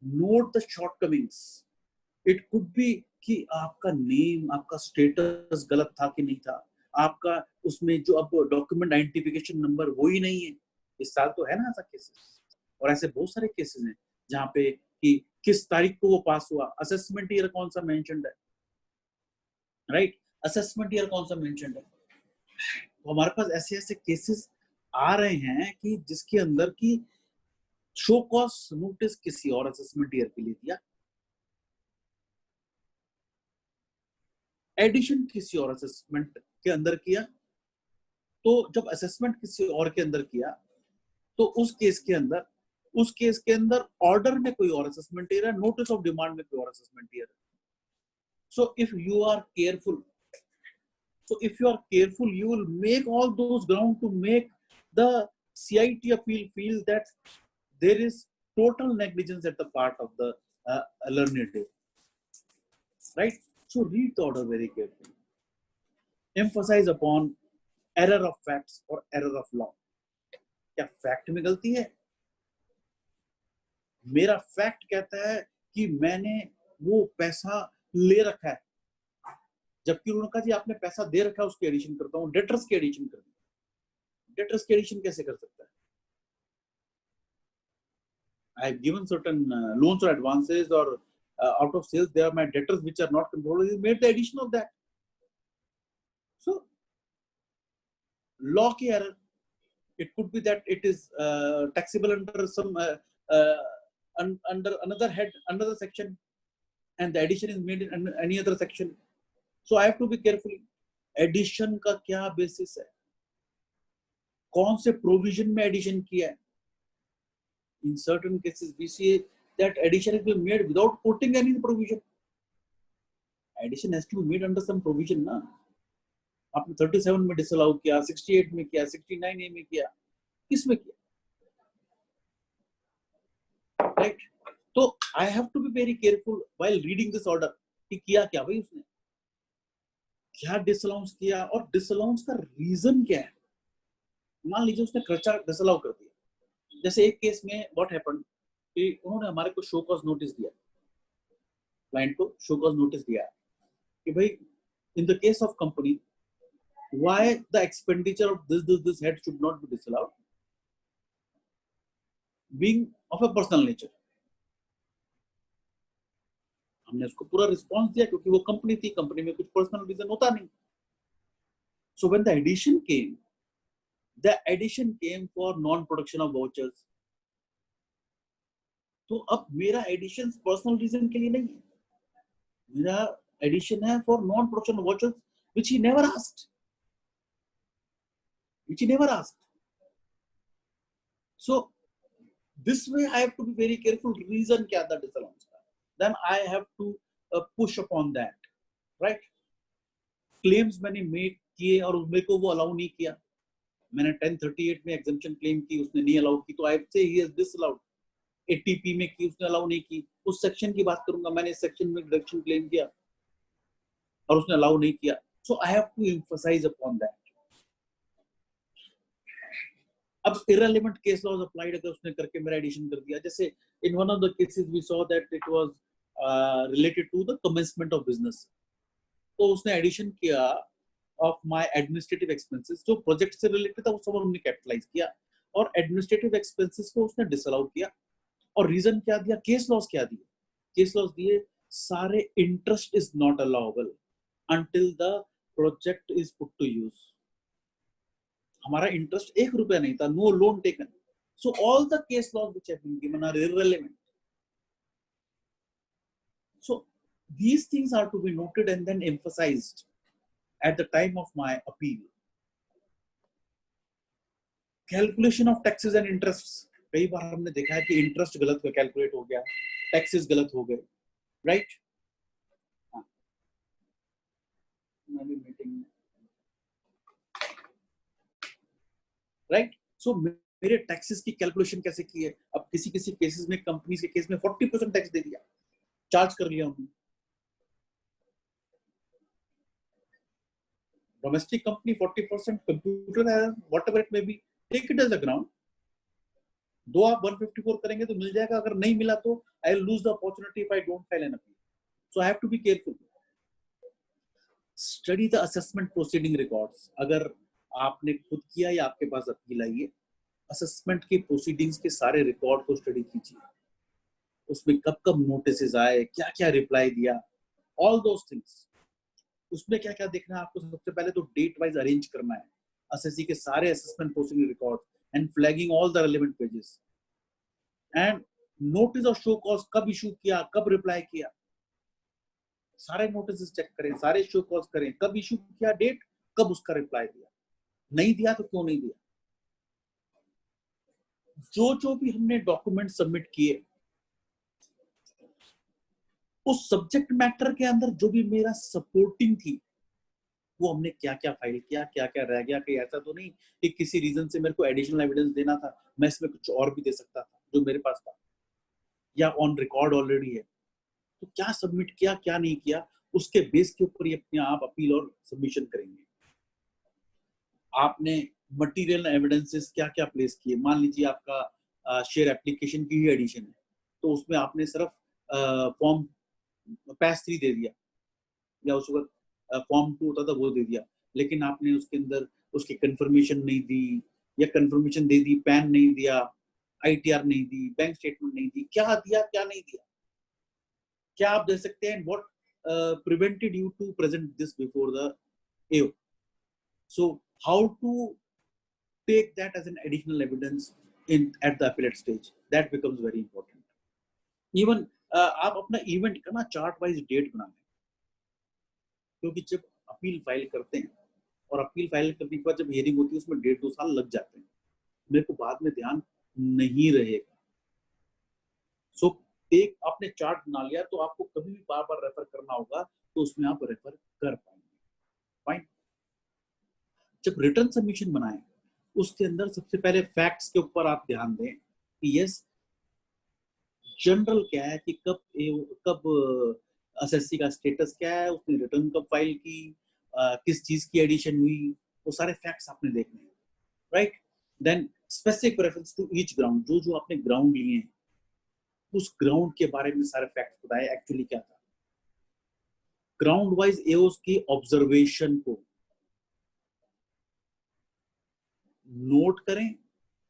Note the shortcomings. It could be कि आपका name, आपका स्टेटस गलत था कि नहीं था, आपका उसमें जो अब डॉक्यूमेंट आइडेंटिफिकेशन नंबर वो ही नहीं है। इस साल तो है ना ऐसा केसेस, और ऐसे बहुत सारे केसेस हैं जहाँ पे कि किस तारीख को वो पास हुआ, असेसमेंट ईयर कौन सा मेंशन्ड है, राइट, असेसमेंट ईयर कौन सा मेंशन है। तो हमारे पास ऐसे ऐसे केसेस आ रहे हैं कि जिसके अंदर की शो कॉज नोटिस किसी और असेसमेंट ईयर के लिए दिया, एडिशन किसी और असेसमेंट के अंदर किया। तो जब असेसमेंट किसी और के अंदर किया तो उस केस के अंदर ऑर्डर में कोई और असेसमेंट ईयर है, नोटिस ऑफ डिमांड में कोई और असेसमेंट ईयर है। So if you are careful, you will make all those ground to make the CIT appeal feel that there is total negligence at the part of the learned day, right? So read the order very carefully. Emphasize upon error of facts or error of law. क्या fact में गलती है? मेरा fact कहता है कि मैंने वो पैसा ले रखा है, जबकि उन्होंने कहा जी आपने पैसा दे रखा है, उसकी एडिशन करता हूं, डेटर्स की एडिशन कर दी। डेटर्स की एडिशन कैसे कर सकता है? I have given certain loans or advances or out of sales, they are my debtors which are not controlled. You made the addition of that. So, law ki error. It could be that it is taxable under some under another head, another section, and the addition is made in any other section. So I have to be careful. Addition का क्या basis है? कौन से provision में addition किया है? In certain cases, we see that addition has been made without quoting any provision. Addition has to be made under some provision, ना? आपने 37 में disallow किया, 68 में किया, 69A में किया, किसमें किया? Right? तो I have to be very careful while reading this order कि किया क्या भाई उसने, क्या disallowance किया और disallowance का reason क्या है। मान लीजिए उसने खर्चा disallow कर दिया, जैसे एक केस में what happened कि उन्होंने हमारे को शो कॉज नोटिस दिया, क्लाइंट को शो कॉज नोटिस दिया कि भाई in the case of company why the expenditure of this head should not be disallowed being of a personal nature। हमने उसको पूरा रिस्पॉन्स दिया क्योंकि वो कंपनी थी, कंपनी में कुछ पर्सनल रीजन होता नहीं। So when the addition came for non production of vouchers, तो अब मेरा एडिशन पर्सनल रीजन के लिए नहीं है, मेरा एडिशन है for non production of vouchers which he never asked, so this way I have to be very careful reason क्या था disallowance का, then I have to push upon that, right? claims मैंने मेक किए और मेरे को वो अलाउ नहीं किया, मैंने 1038 में एग्जम्पशन क्लेम की, उसने नहीं अलाउ की, तो आई से ही हैज डिसअलाउड। 80P में की, उसने अलाउ नहीं की, उस सेक्शन की बात करूंगा, मैंने इस सेक्शन में डिडक्शन क्लेम किया और उसने अलाउ नहीं किया, so I have to emphasise upon that. अब इररिलेवेंट केस लॉज अप्लाइड अगर उसने करके मेरा एडिशन कर दिया, जैसे in one of the cases we saw that it was related to the commencement of business, तो उसने एडिशन किया ऑफ माय एडमिनिस्ट्रेटिव एक्सपेंसेस, जो प्रोजेक्ट से रिलेटेड था वो सब हमने कैपिटलाइज किया, और एडमिनिस्ट्रेटिव एक्सपेंसेस को उसने डिसअलाउ किया। और रीजन क्या दिया, केस लॉस क्या दिए, केस लॉस दिए सारे interest is not allowable until the project is put to use. हमारा इंटरेस्ट 1 रुपया नहीं था, no loan taken, so all the case laws which have been given are irrelevant. So these things are to be noted and then emphasized at the time of my appeal. Calculation of taxes and interests, कई बार हमने देखा है कि interest गलत calculate हो गया, taxes गलत हो गए, राइट? राइट, सो मेरे टैक्सेस की कैलकुलेशन कैसे की है। अब किसी किसी केसेस में, कंपनीज के केस में 40% टैक्स दे दिया, चार्ज कर लिया हमने। डोमेस्टिक कंपनी 40%, कंप्यूटर है, whatever it may be, take it as a ground. दो आप 154 करेंगे तो मिल जाएगा, अगर नहीं मिला तो I will lose the opportunity if I don't file an appeal. So I have to be careful. Study the assessment proceeding records. अगर आपने खुद किया या आपके पास अपील आई है, असेसमेंट के प्रोसीडिंग्स के सारे रिकॉर्ड को स्टडी कीजिए, उसमें कब कब नोटिस आए, क्या क्या रिप्लाई दिया, ऑल दोस थिंग्स। उसमें क्या क्या देखना है आपको? सबसे पहले तो डेट वाइज अरेंज करना है एसएससी के सारे assessment posting record and flagging all the relevant pages, and notice और शो कॉज कब इशू किया, कब रिप्लाई किया, सारे नोटिस चेक करें, सारे शो कॉज करें, कब इशू किया, डेट, कब उसका रिप्लाई दिया, नहीं दिया तो क्यों नहीं दिया। जो भी हमने डॉक्यूमेंट सबमिट किए उस सब्जेक्ट मैटर के अंदर जो भी मेरा सपोर्टिंग थी वो हमने क्या क्या फाइल किया, क्या क्या रह गया, कि ऐसा तो नहीं कि किसी रीजन से मेरे को एडिशनल एविडेंस देना था, मैं इसमें कुछ और भी दे सकता था जो मेरे पास था या ऑन रिकॉर्ड ऑलरेडी है, तो क्या सबमिट किया क्या नहीं किया, उसके बेस के ऊपर ये अपने आप अपील और सबमिशन करेंगे। आपने मटेरियल एविडेंसेस क्या क्या प्लेस किए, मान लीजिए आपका शेयर एप्लीकेशन की ही एडिशन है तो उसमें आपने सिर्फ फॉर्म पैस 3 दे दिया या उस वक्त फॉर्म 2 होता था वो दे दिया, लेकिन आपने उसके अंदर उसकी कंफर्मेशन नहीं दी या कंफर्मेशन दे दी, पैन नहीं दिया, आईटीआर नहीं दी, बैंक स्टेटमेंट नहीं दी, क्या दिया क्या नहीं दिया, क्या आप दे सकते हैं, what prevented you to present this before the AO. So how to take that as an additional evidence in at the appellate stage, that becomes very important. Even आप अपना इवेंट का ना चार्ट वाइज डेट बना लें, क्योंकि जब appeal file करते हैं और अपील फाइल करने के बाद जब हियरिंग होती है उसमें 1.5-2 साल लग जाते हैं, मेरे को बाद में ध्यान नहीं रहेगा। सो एक आपने चार्ट बना लिया तो आपको कभी भी बार बार रेफर करना होगा तो उसमें आप रेफर कर पाएंगे। फाइन। जब रिटर्न सबमिशन बनाएं उसके अंदर सबसे पहले फैक्ट्स के ऊपर आप ध्यान दें कि यस जनरल क्या है कि कब एसएससी का स्टेटस क्या है, उसने रिटर्न कब फाइल की, किस चीज की एडिशन हुई, वो सारे फैक्ट्स आपने देखने हैं, right. Then specific reference to each ground, जो आपने ग्राउंड लिए हैं उस ग्राउंड के बारे में सारे फैक्ट्स बताए, एक्चुअली क्या था। ग्राउंड वाइज एओस की ऑब्जर्वेशन को नोट करें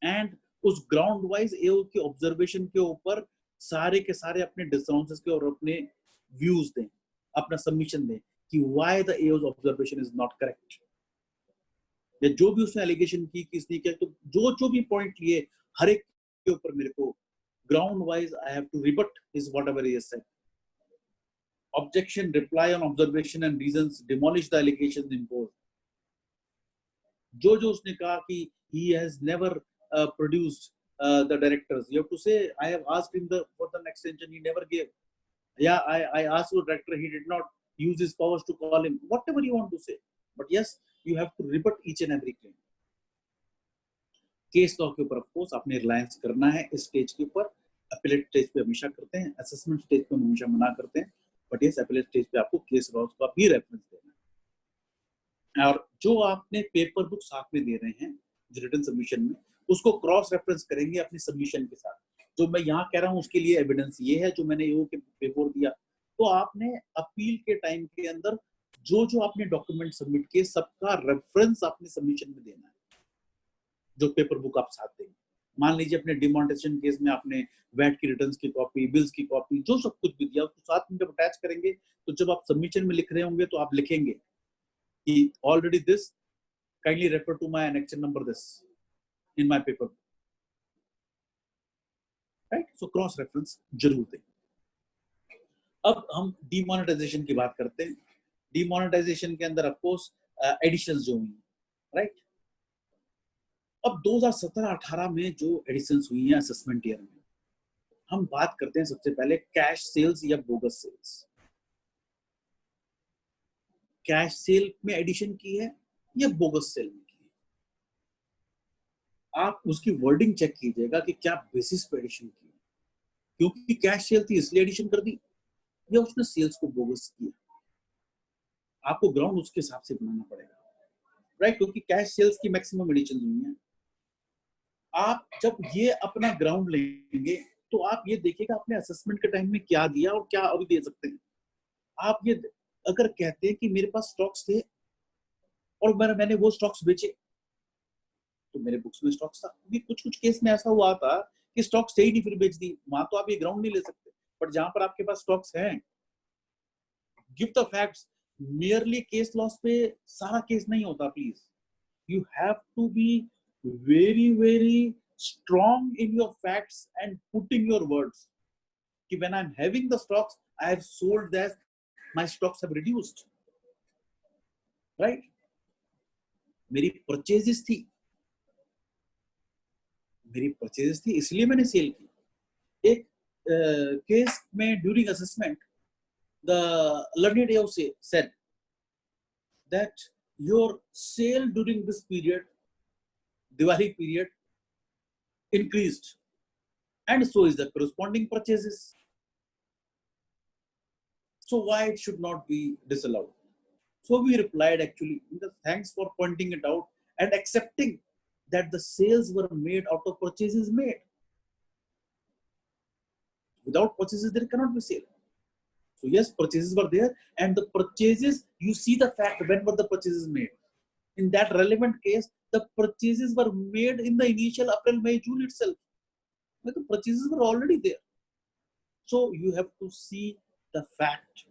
एंड उस ग्राउंड वाइज एओ की ऑब्जर्वेशन के ऊपर सारे के सारे अपने डिसऑनर्स के और अपने व्यूज दें, अपना सबमिशन दें कि why the AO's observation is not correct, या जो भी उसने एलिगेशन की किसने किया, तो जो भी पॉइंट लिए हर एक के ऊपर मेरे को ground wise I have to rebut his whatever he has said. Objection, reply on observation and reasons, demolish the allegations imposed. जो उसने कहा कि he has never produced the directors, you have to say I have asked him for the extension, he never gave. Yeah, I asked the director, he did not use his powers to call him, whatever you want to say, but yes you have to rebut each and every claim. Case law के ऊपर of course आपने रिलायंस करना है इस stage के ऊपर, appellate stage पे हमेशा करते हैं, असेसमेंट स्टेज पे हमेशा मना करते हैं, बट ये अपीलेट स्टेज पे आपको केस लॉ का भी रेफरेंस देना है। और जो आपने पेपर बुक साथ में दे रहे हैं रिटन सबमिशन में, उसको क्रॉस रेफरेंस करेंगे अपनी सबमिशन के साथ। जो मैं यहाँ कह रहा हूँ उसके लिए एविडेंस ये है जो मैंने ईओ के पेपर दिया, तो आपने अपील के टाइम के अंदर जो आपने डॉक्यूमेंट सबमिट किए सबका रेफरेंस आपने सबमिशन में देना है, जो पेपर बुक आप साथ देंगे। मान लीजिए अपने डिमोनेटाइजेशन केस में आपने वैट की रिटर्न्स की कॉपी, बिल्स की कॉपी, जो सब कुछ भी दिया उसको साथ में जब अटैच करेंगे तो जब आप सबमिशन में लिख रहे होंगे तो आप लिखेंगे कि already this kindly refer to my annexure number this in my paper, right. So cross reference जरूर दें। अब हम डिमोनेटाइजेशन की बात करते हैं। डिमोनेटाइजेशन के अंदर ऑफ कोर्स एडिशंस जो हुई, राइट। अब 2017-18 में जो एडिशंस हुई हैं असेसमेंट ईयर में, हम बात करते हैं सबसे पहले कैश सेल्स या बोगस सेल्स। कैश सेल में एडिशन की है या बोगस सेल में की है, आप उसकी वर्डिंग चेक कीजिएगा कि क्या बेसिस पे एडिशन की है, क्योंकि कैश सेल थी इसलिए एडिशन कर दी या उसने सेल्स को बोगस किया। आपको ग्राउंड उसके हिसाब से बनाना पड़ेगा, राइट, क्योंकि कैश सेल्स की मैक्सिमम एडिशन हुई है। आप जब ये अपना ग्राउंड लेंगे तो आप ये देखिएगा अपने असेसमेंट के टाइम में क्या दिया और क्या अभी दे सकते हैं। आप ये अगर कहते हैं कि मेरे पास स्टॉक्स थे और मैंने वो स्टॉक्स बेचे तो मेरे बुक्स में स्टॉक्स था, कुछ केस में ऐसा हुआ था कि स्टॉक्स थे ही नहीं फिर बेच दी, वहां तो आप ये ग्राउंड नहीं ले सकते। बट जहां पर आपके पास स्टॉक्स हैं, give the facts, merely case loss पे सारा case नहीं होता, please. You have to be very, very strong in your facts and putting your words. When I'm having the stocks, I have sold that, my stocks have reduced, right? मेरी purchases थी इसलिए मैंने cell की. एक case में during assessment the learned AO said that your sale during this period, Diwali period, increased, and so is the corresponding purchases. So why it should not be disallowed? So we replied, actually, thanks for pointing it out and accepting that the sales were made out of purchases made. Without purchases, there cannot be sale. So yes, purchases were there, and the purchases, you see the fact when were the purchases made. In that relevant case, the purchases were made in the initial April, May, June itself. But the purchases were already there. So you have to see the fact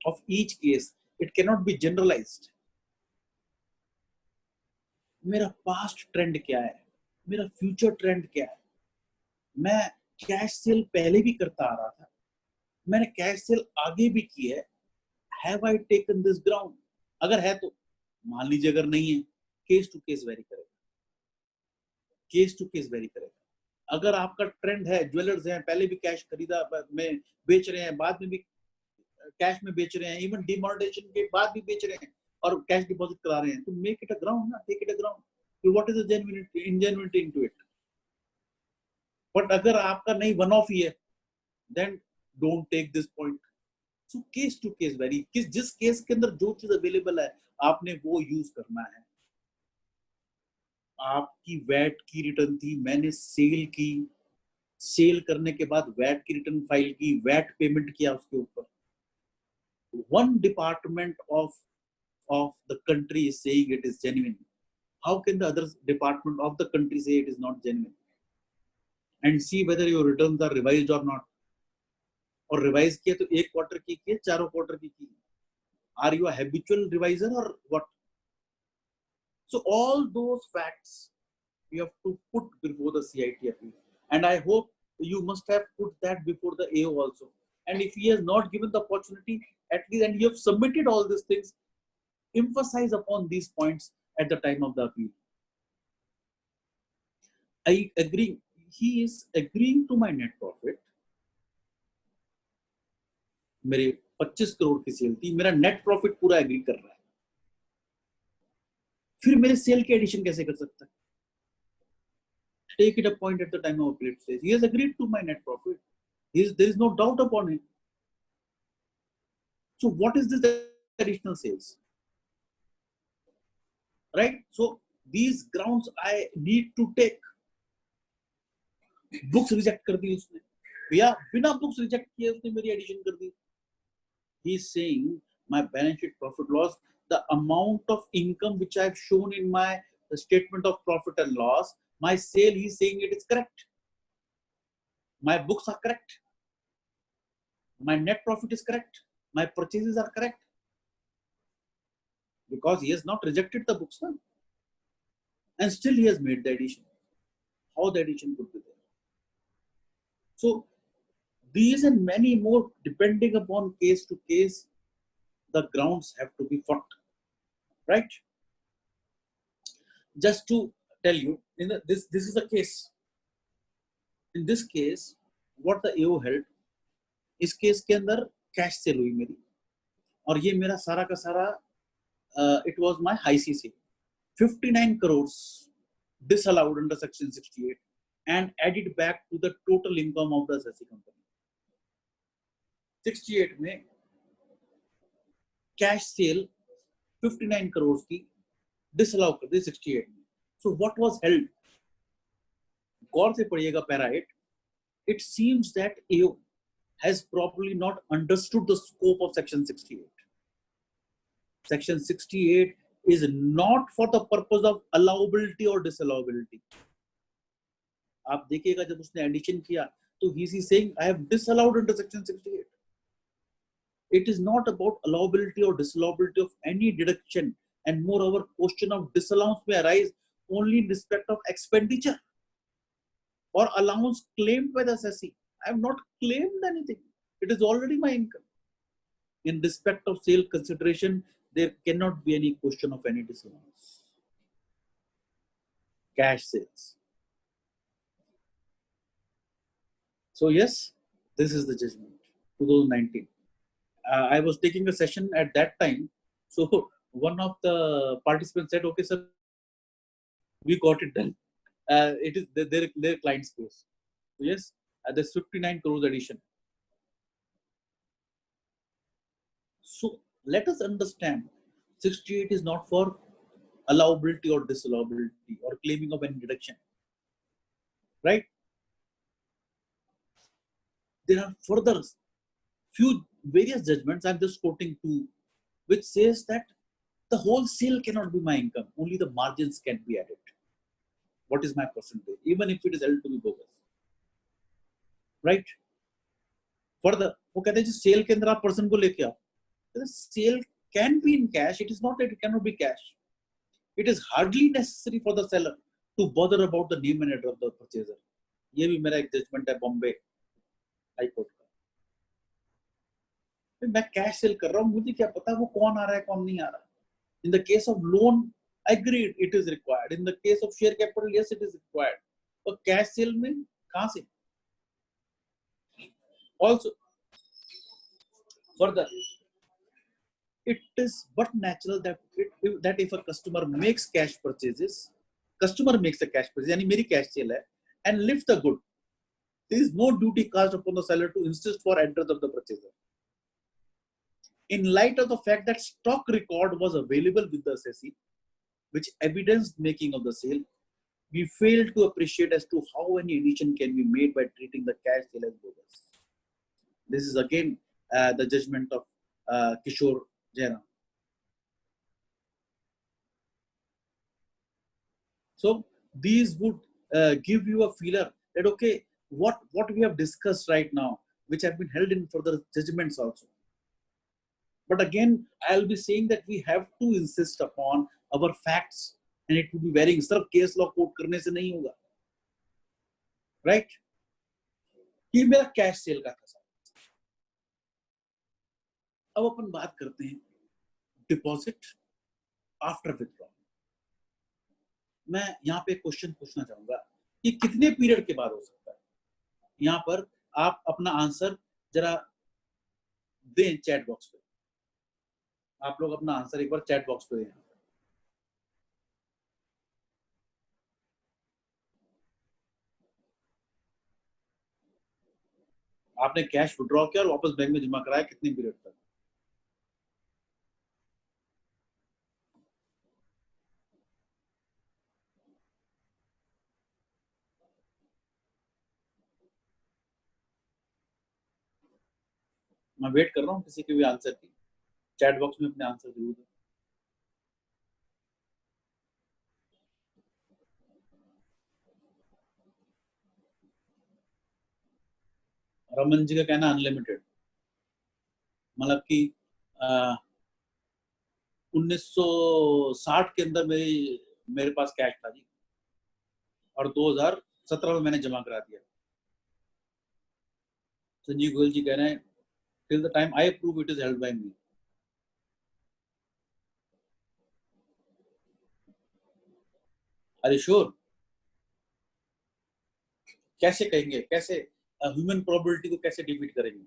of each case. It cannot be generalized. मेरा past trend क्या है, मेरा future trend क्या है. मैं cash cell पहले भी करता आ रहा था, मैंने कैश सेल आगे भी की है. Have I taken this ground? अगर है तो मान लीजिए, अगर नहीं है, केस टू केस वेरी करेगा. केस टू केस वेरी करेगा. अगर आपका ट्रेंड है, ज्वेलर्स हैं, पहले भी कैश खरीदा में बेच रहे हैं, बाद में भी कैश में बेच रहे हैं, इवन डिमोनेटाइजेशन के बाद भी बेच रहे हैं और कैश डिपॉजिट करा रहे हैं, तो मेक इट अ ग्राउंड ना, take it a ground. What is the genuinity into it. But अगर आपका नहीं वन ऑफ ही है, then don't take this point. So case to case vary, जिस केस के अंदर जो चीज अवेलेबल है आपने वो यूज करना है. आपकी वैट की रिटर्न थी, मैंने सेल की, सेल करने के बाद वैट की रिटर्न फाइल की, वैट पेमेंट किया उसके ऊपर. One department of the country is saying it is genuine. How can the other department of the country say it is not genuine? And see whether your returns are revised or not. और revise किया तो एक quarter की किए, चारों quarter की. Are you a habitual reviser or what? So all those facts you have to put before the CIT appeal, and I hope you must have put that before the AO also. And if he has not given the opportunity, at least, and you have submitted all these things, emphasize upon these points at the time of the appeal. I agree. He is agreeing to my net profit. मेरे 25 करोड़ की cell थी, मेरा net profit पूरा agree कर रहा है, फिर मेरे सेल के एडिशन कैसे कर सकता है? Take it a point at the time of appeal. It says he has agreed to my net profit. There is no doubt upon him. So what is this additional sales? Right? So these grounds I need to take. Books reject कर दी उसने, या बिना books reject किए उसने मेरी addition कर दी. He is saying my balance sheet profit loss, the amount of income which I have shown in my statement of profit and loss, my sale, he is saying it is correct. My books are correct. My net profit is correct. My purchases are correct. Because he has not rejected the books, huh? And still he has made the addition. How the addition could be there? So these and many more, depending upon case to case, the grounds have to be fought, right? Just to tell you, this is a case. In this case, what the AO held, इस case के अंदर cash cell हुई मेरी, और ये मेरा सारा का सारा, it was my high CC, 59 crores disallowed under section 68 and added back to the total income of the assessee company. 68 में कैश सेल 59 crores की डिसअलाउ कर दी 68 में. So what was held? गौर से पढ़िएगा para 8. It seems that AO has probably not understood the scope of section 68. Section 68 is not for the purpose of allowability or disallowability. आप देखिएगा जब उसने addition किया तो he is saying I have disallowed under section 68. It is not about allowability or disallowability of any deduction, and moreover, question of disallowance may arise only in respect of expenditure or allowance claimed by the assessee. I have not claimed anything. It is already my income. In respect of sale consideration, there cannot be any question of any disallowance. Cash sales. So yes, this is the judgment, 2019. I was taking a session at that time. So one of the participants said, okay, sir, we got it done. It is their client space. So yes, there's 59 crores addition. So let us understand, 68 is not for allowability or disallowability or claiming of any deduction, right? There are further few various judgments. I'm just quoting two, which says that the whole sale cannot be my income. Only the margins can be added. What is my percentage? Even if it is held to be bogus, right? Further, वो कहते हैं cell के अंदर आप person को लेके आओ. Sale can be in cash. It is not that it cannot be cash. It is hardly necessary for the seller to bother about the name and address of the purchaser. ये भी मेरा एक judgement है Bombay high court का. मैं cash cell कर रहा हूँ, मुझे क्या पता वो कौन आ रहा है कौन नहीं आ रहा. In the case of loan, agreed, it is required. In the case of share capital, yes, it is required. But cash sale में कहाँ से? Also, further, it is but natural that if a customer makes cash purchases, customer makes a cash purchase, यानी मेरी cash sale है, and lifts the good, there is no duty cast upon the seller to insist for address of the purchaser. In light of the fact that stock record was available with the assessee, which evidenced making of the sale, we fail to appreciate as to how any addition can be made by treating the cash sale as bogus. This is again the judgment of Kishore Jairam. So these would give you a feeler that okay, what we have discussed right now, which have been held in further judgments also. But again, I'll be saying that we have to insist upon our facts, and it will be varying. सिर्फ case law quote करने से नहीं होगा, right? ये मेरा cash sale का था. अब अपन बात करते हैं डिपॉजिट आफ्टर विथड्रॉल. मैं यहाँ पे क्वेश्चन पूछना चाहूंगा कि कितने पीरियड के बाद हो सकता है. यहाँ पर आप अपना आंसर जरा दें चैट बॉक्स पे. आप लोग अपना आंसर एक बार चैट बॉक्स पे दें. आपने कैश विड्रॉ किया और वापस बैंक में जमा कराया, कितने पीरियड तक? मैं वेट कर रहा हूँ किसी के भी आंसर की. चैट बॉक्स में अपने आंसर जरूर दें. रमन जी का कहना अनलिमिटेड, मतलब कि 1960 के अंदर मेरे पास कैश था जी, और 2017 में मैंने जमा करा दिया. संजीव गोयल जी कह रहे हैं till the time I approve it is held by me. Are you sure? कैसे कहेंगे, कैसे ह्यूमन प्रोबेबिलिटी को कैसे डिफीट करेंगे?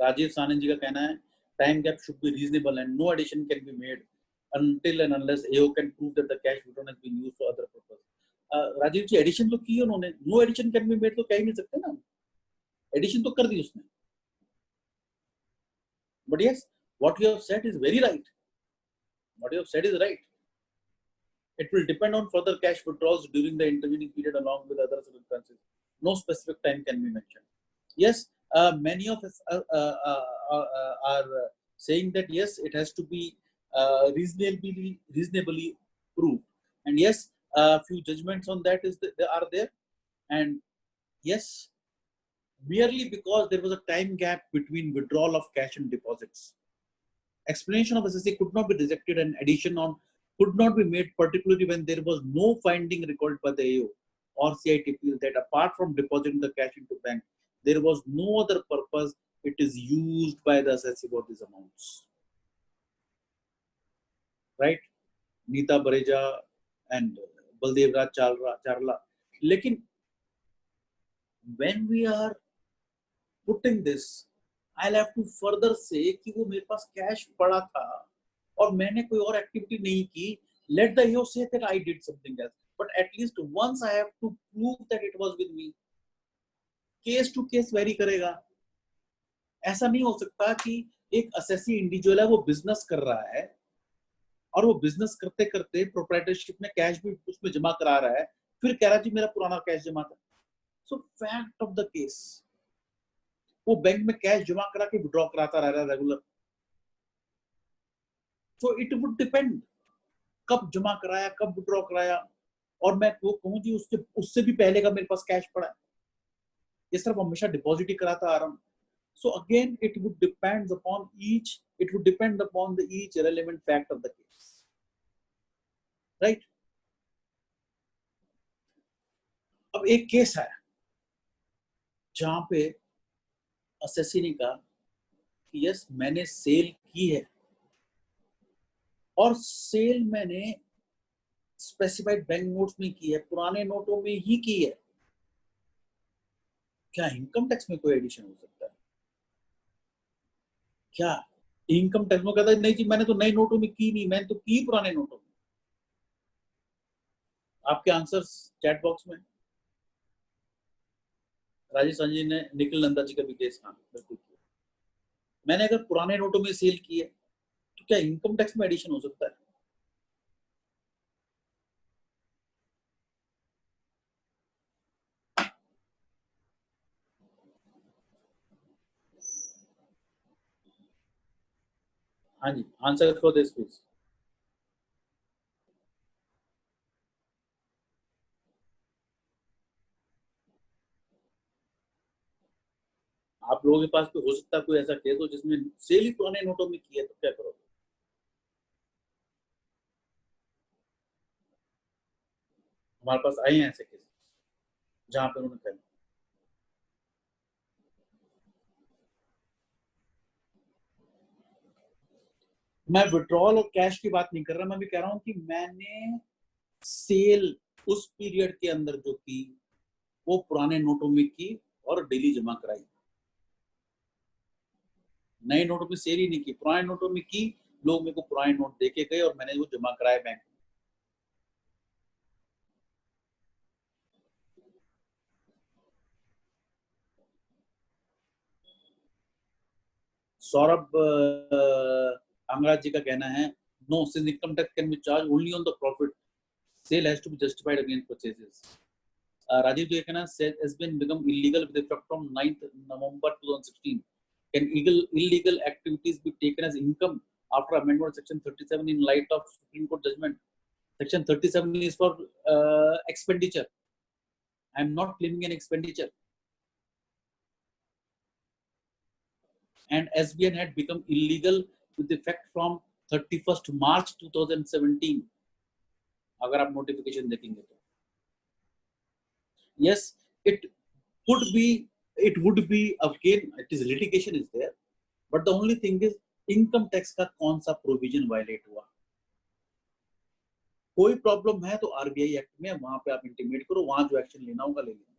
राजीव सानंद जी का कहना है time gap should be reasonable and no addition can be made until and unless AO can prove that the cash withdrawn has been used for other purpose. Rajiv ji addition तो की उन्होंने, no addition can be made तो कह ही नहीं सकते ना, addition तो कर दी उसने. But yes, what you have said is very right. What you have said is right. It will depend on further cash withdrawals during the intervening period along with other circumstances. No specific time can be mentioned. Yes, many of us are saying that yes, it has to be reasonably proved. And yes, a few judgments on that are there. And yes, merely because there was a time gap between withdrawal of cash and deposits. Explanation of SSC could not be rejected and addition on could not be made, particularly when there was no finding recorded by the AO or CITPL that apart from depositing the cash into bank, there was no other purpose it is used by the assessee for these amounts. Right? Neeta Bareja and Baldev Raj Charla. Lekin when we are putting this, I'll have to further say कि वो मेरे पास cash पड़ा था और मैंने कोई और activity नहीं की. Let the AO say that I did something else, but at least once I have to prove that it was with me. Case to case vary करेगा. ऐसा नहीं हो सकता कि एक असेसी इंडिविजुअल है, वो बिजनेस कर रहा है और वो बिजनेस करते करते प्रोप्राइटरशिप में कैश भी उसमें जमा करा रहा है, फिर कह रहा जी मेरा पुराना कैश जमा था. सो फैक्ट ऑफ द केस, वो बैंक में कैश जमा करा के विड्रॉ कराता रह रहा है regular. So it would depend कब जमा कराया, कब विड्रॉ कराया. और मैं वो कहूँ जी उससे भी पहले का मेरे पास कैश पड़ा है, ये सिर्फ हमेशा डिपॉजिट ही कराता आ रहा हूँ. So again, it would depend upon the each relevant fact of the case, right? अब एक केस है जहां पे असेसी ने कहा कि यस मैंने सेल की है और सेल मैंने स्पेसिफाइड बैंक नोट्स में की है, पुराने नोटों में ही की है. क्या इनकम टैक्स में कोई एडिशन हो सकता है? क्या इनकम टैक्स में कहता है नहीं जी मैंने तो नए नोटों में की नहीं, मैंने तो की पुराने नोटों में. आपके आंसर्स चैट बॉक्स में. राजेश संजय ने निखिल नंदा जी का भी केस, हाँ बिल्कुल. मैंने अगर पुराने नोटों में सेल की है तो क्या इनकम टैक्स में एडिशन हो सकता है? हाँ जी, आंसर फॉर दिस प्लीज. आप लोगों के पास तो हो सकता है कोई ऐसा केस हो जिसमें सेल ही पुराने नोटों में की है, तो क्या करोगे? हमारे पास आए हैं ऐसे केस जहां पर उन्होंने कहा. मैं विड्रॉल और कैश की बात नहीं कर रहा, मैं भी कह रहा हूं कि मैंने सेल उस पीरियड के अंदर जो की वो पुराने नोटों में की और डेली जमा कराई. नए नोटों में सेल ही नहीं की, पुराने नोटों में की. लोग मेरे को पुराने नोट देके गए और मैंने वो जमा कराए बैंक में. सौरभ अंगराज जी का कहना है no, since income tax can be charge only on the profit, sale has to be justified against purchases. Rajiv ji का कहना has been become illegal with effect from 9th November 2016. Can illegal activities be taken as income after amendment section 37 in light of Supreme Court judgment? Section 37 is for expenditure. I am not claiming an expenditure. And SBN had become illegal with effect from 31st March 2017. अगर आप notification देखेंगे तो yes, it would be again, it is litigation is there, but the only thing is income tax का कौन सा provision violet हुआ. कोई problem है तो आरबीआई एक्ट में वहां पे आप इंटीमेट करो, वहां जो एक्शन लेना होगा ले लेना.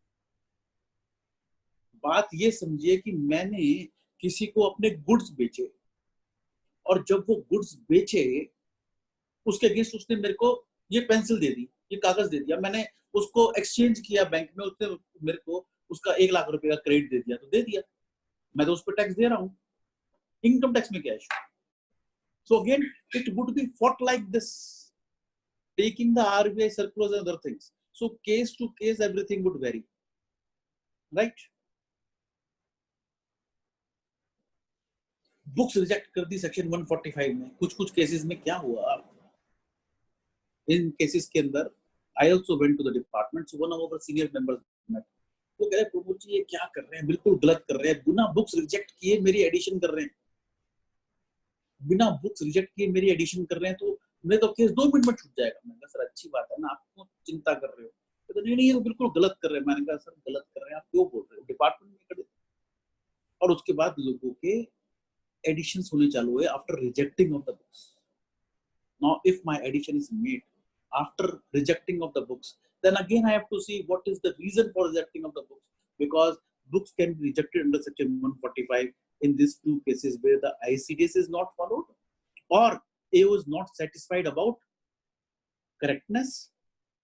बात ये समझिए कि मैंने किसी को अपने गुड्स बेचे और जब वो गुड्स बेचे उसके अगेंस्ट उसने मेरे को ये पेंसिल दे दी, ये कागज दे दिया, मैंने उसको एक्सचेंज किया बैंक में, उसने मेरे को उसका 1 लाख रुपए का क्रेडिट दे दिया, तो दे दिया, मैं तो उस पर टैक्स दे रहा हूं. इनकम टैक्स में क्या है? So again it would be fought like this, taking the RBI circulars and other things. So case to case everything would vary, right. Books reject कर दी सेक्शन 145 में. कुछ केसेस में क्या हुआ, इन केसेस के अंदर I also went to the department, so one of our senior members met. वो कह रहे प्रमोद जी ये क्या कर रहे हैं, बिल्कुल गलत कर रहे हैं, बिना बुक्स रिजेक्ट किए मेरी एडिशन कर रहे हैं, बिना बुक्स रिजेक्ट किए मेरी एडिशन कर रहे हैं, तो मैं तो केस 2 मिनट में छूट जाएगा। मैंने कहा सर अच्छी बात है ना, आप क्यों चिंता कर रहे हो? तो नहीं नहीं ये बिल्कुल गलत कर रहे हैं। मैंने कहा सर गलत कर रहे हैं आप क्यों बोल रहे हो, डिपार्टमेंट में कर। और उसके बाद लोगों के एडिशंस होने चालू हुए after rejecting of the books. Now if my addition is made after rejecting of the books, then again I have to see what is the reason for rejecting of the books, because books can be rejected under section 145 in these two cases where the ICDS is not followed or A was not satisfied about correctness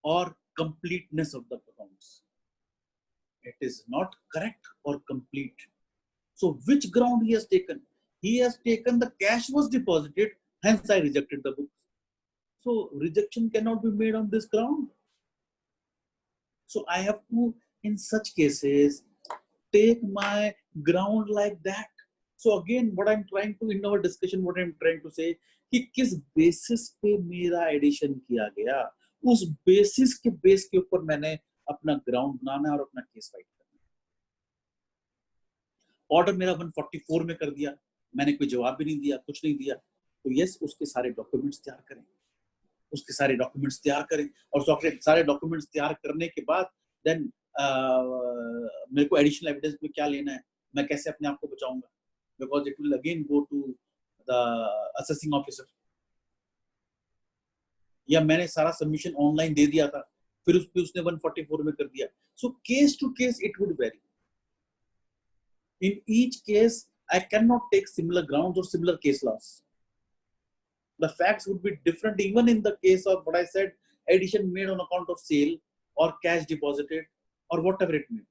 or completeness of the accounts. It is not correct or complete. So which ground he has taken? He has taken the cash was deposited, hence I rejected the books. So rejection cannot be made on this ground. So I have to, in such cases, take my ground like that. So again, what I'm trying to, in our discussion, what I'm trying to say, कि किस basis पे मेरा addition किया गया, उस basis के base के ऊपर मैंने अपना ग्राउंड बनाना है और अपना केस फाइट करना है। ऑर्डर मेरा 144 में कर दिया, मैंने कोई जवाब भी नहीं दिया, कुछ नहीं दिया, तो यस उसके सारे डॉक्यूमेंट्स तैयार करें, उसके सारे डॉक्यूमेंट्स तैयार करें, और सारे डॉक्यूमेंट्स तैयार करने के बाद देन मेरे को एडिशनल एविडेंस में क्या लेना है, मैं कैसे अपने आप को बचाऊंगा, because it will again go to the assessing officer, या मैंने सारा सबमिशन ऑनलाइन दे दिया था फिर उस पे उसने 144 में कर दिया। So case to case it would vary. In each case I can not take similar grounds और similar case laws. The facts would be different even in the case of what I said, addition made on account of sale or cash deposited or whatever it may be.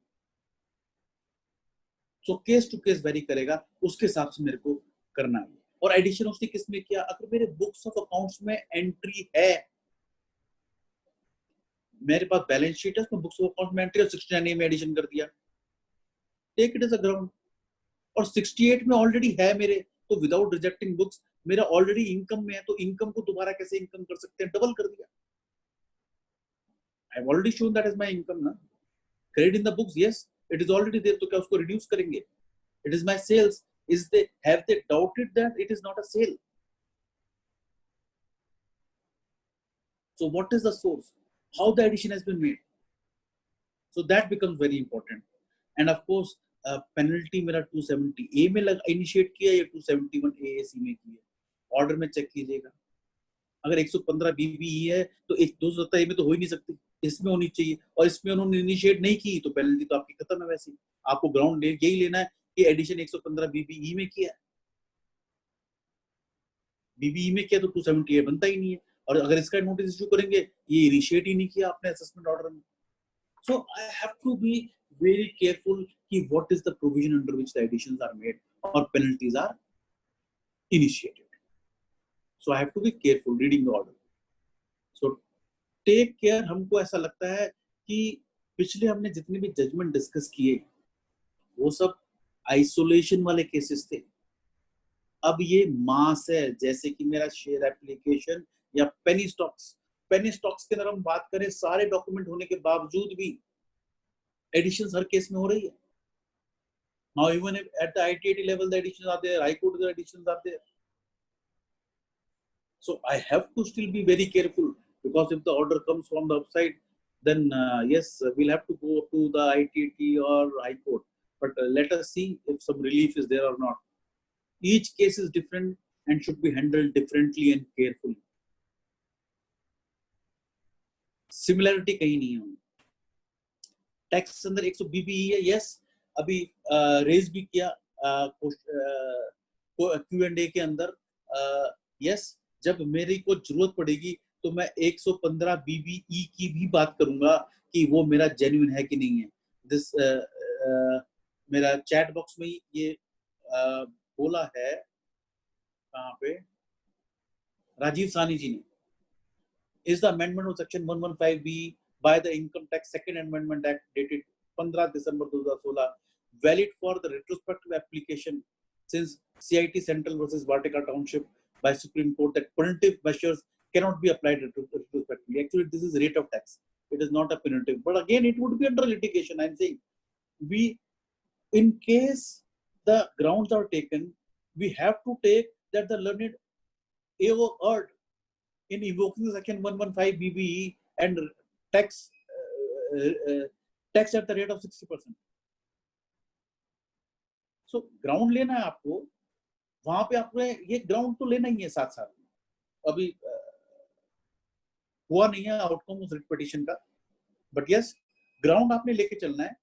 So case to case vary करेगा, उसके हिसाब से मेरे को करना है। और addition उसने किस में किया? अगर मेरे बुक्स ऑफ अकाउंट्स में एंट्री है, मेरे पास बैलेंस शीट है, उसमें बुक्स ऑफ अकाउंट में एंट्री और 69A में एडिशन कर दिया, take it as a ground. और 68 में ऑलरेडी है मेरे, तो विदाउट रिजेक्टिंग बुक्स मेरा ऑलरेडी इनकम में है, तो इनकम को दोबारा कैसे इनकम कर सकते हैं? डबल कर दिया। I have already shown that is my income ना, credit in the books, yes it is already there, तो क्या उसको रिड्यूस करेंगे? It is my sales, is they have they doubted that it is not a sale? So what is the source, how the addition has been made, so that becomes very important. And of course penalty मेरा 270A में initiate किया या 271 AAC में किया, order में check कीजिएगा। अगर 115 BBE है तो 270A में तो हो ही नहीं सकती, इसमें होनी चाहिए, और इसमें उन्होंने इनिशिएट नहीं की तो पेनल्टी तो आपकी खत्म है। वैसे आपको ग्राउंड यही लेना है कि एडिशन 115 BBE में किया, BBE में किया तो 270A बनता ही नहीं है, और अगर इसका नोटिस इश्यू करेंगे, ये इनिशिएट ही नहीं किया आपने असेसमेंट ऑर्डर में। So I have to be very careful कि what is the provision under which the additions are made or penalties are initiated. So I have to be careful reading the order. So take care। हमको ऐसा लगता है कि पिछले हमने जितने भी जजमेंट डिस्कस किए वो सब आइसोलेशन वाले केसेस थे, अब ये मास है, जैसे कि मेरा शेयर एप्लीकेशन या पेनी स्टॉक्स। पेनी स्टॉक्स के अंदर हम बात करें, सारे डॉक्यूमेंट होने के बावजूद भी एडिशंस हर केस में हो रही है। Now even if at the ITAT level the additions are there, High Court the additions are there. So I have to still be very careful, because if the order comes from the upside, then yes, we'll have to go to the ITAT or High Court. But let us see if some relief is there or not. Each case is different and should be handled differently and carefully. Similarity कहीं नहीं है। Tax अंदर 100 BBE है, yes अभी raise भी किया Q&A के अंदर, यस जब मेरी को जरूरत पड़ेगी तो मैं 115 BBE की भी बात करूंगा कि वो मेरा जेन्युइन है कि नहीं है। दिस मेरा चैट बॉक्स में ये बोला है, कहाँ पे, राजीव सानी जी ने, is the amendment of section 115B by the Income Tax Second Amendment Act dated 15 December 2016 valid for the retrospective application since CIT Central versus Vatika Township by Supreme Court that punitive measures cannot be applied retrospectively. Actually, this is rate of tax. It is not a punitive. But again, it would be under litigation. I'm saying we, in case the grounds are taken, we have to take that the learned AO erred in evoking the section 115 BBE and tax tax at the rate of 60%. So ground लेना है आपको, वहां पे आपने ये ground तो लेना ही है साथ साथ. अभी हुआ नहीं है आउटकम उस रिट पिटीशन का, बट यस ग्राउंड आपने लेके चलना है.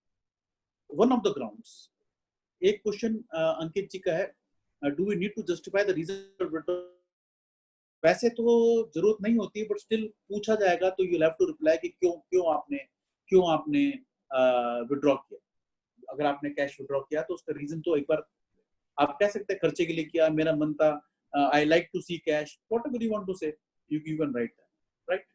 वन ऑफ द ग्राउंड्स, एक क्वेश्चन अंकित जी का है, do we need to justify the reason? वैसे तो जरूरत नहीं होती, बट स्टिल पूछा जाएगा तो यू हैव टू रिप्लाई कि क्यों आपने विड्रॉ किया. अगर आपने कैश विड्रॉ किया तो उसका रीजन तो एक बार आप कह सकते हैं, खर्चे के लिए किया, मेरा मन था, I like to see cash, whatever you want to say, you can write that, right.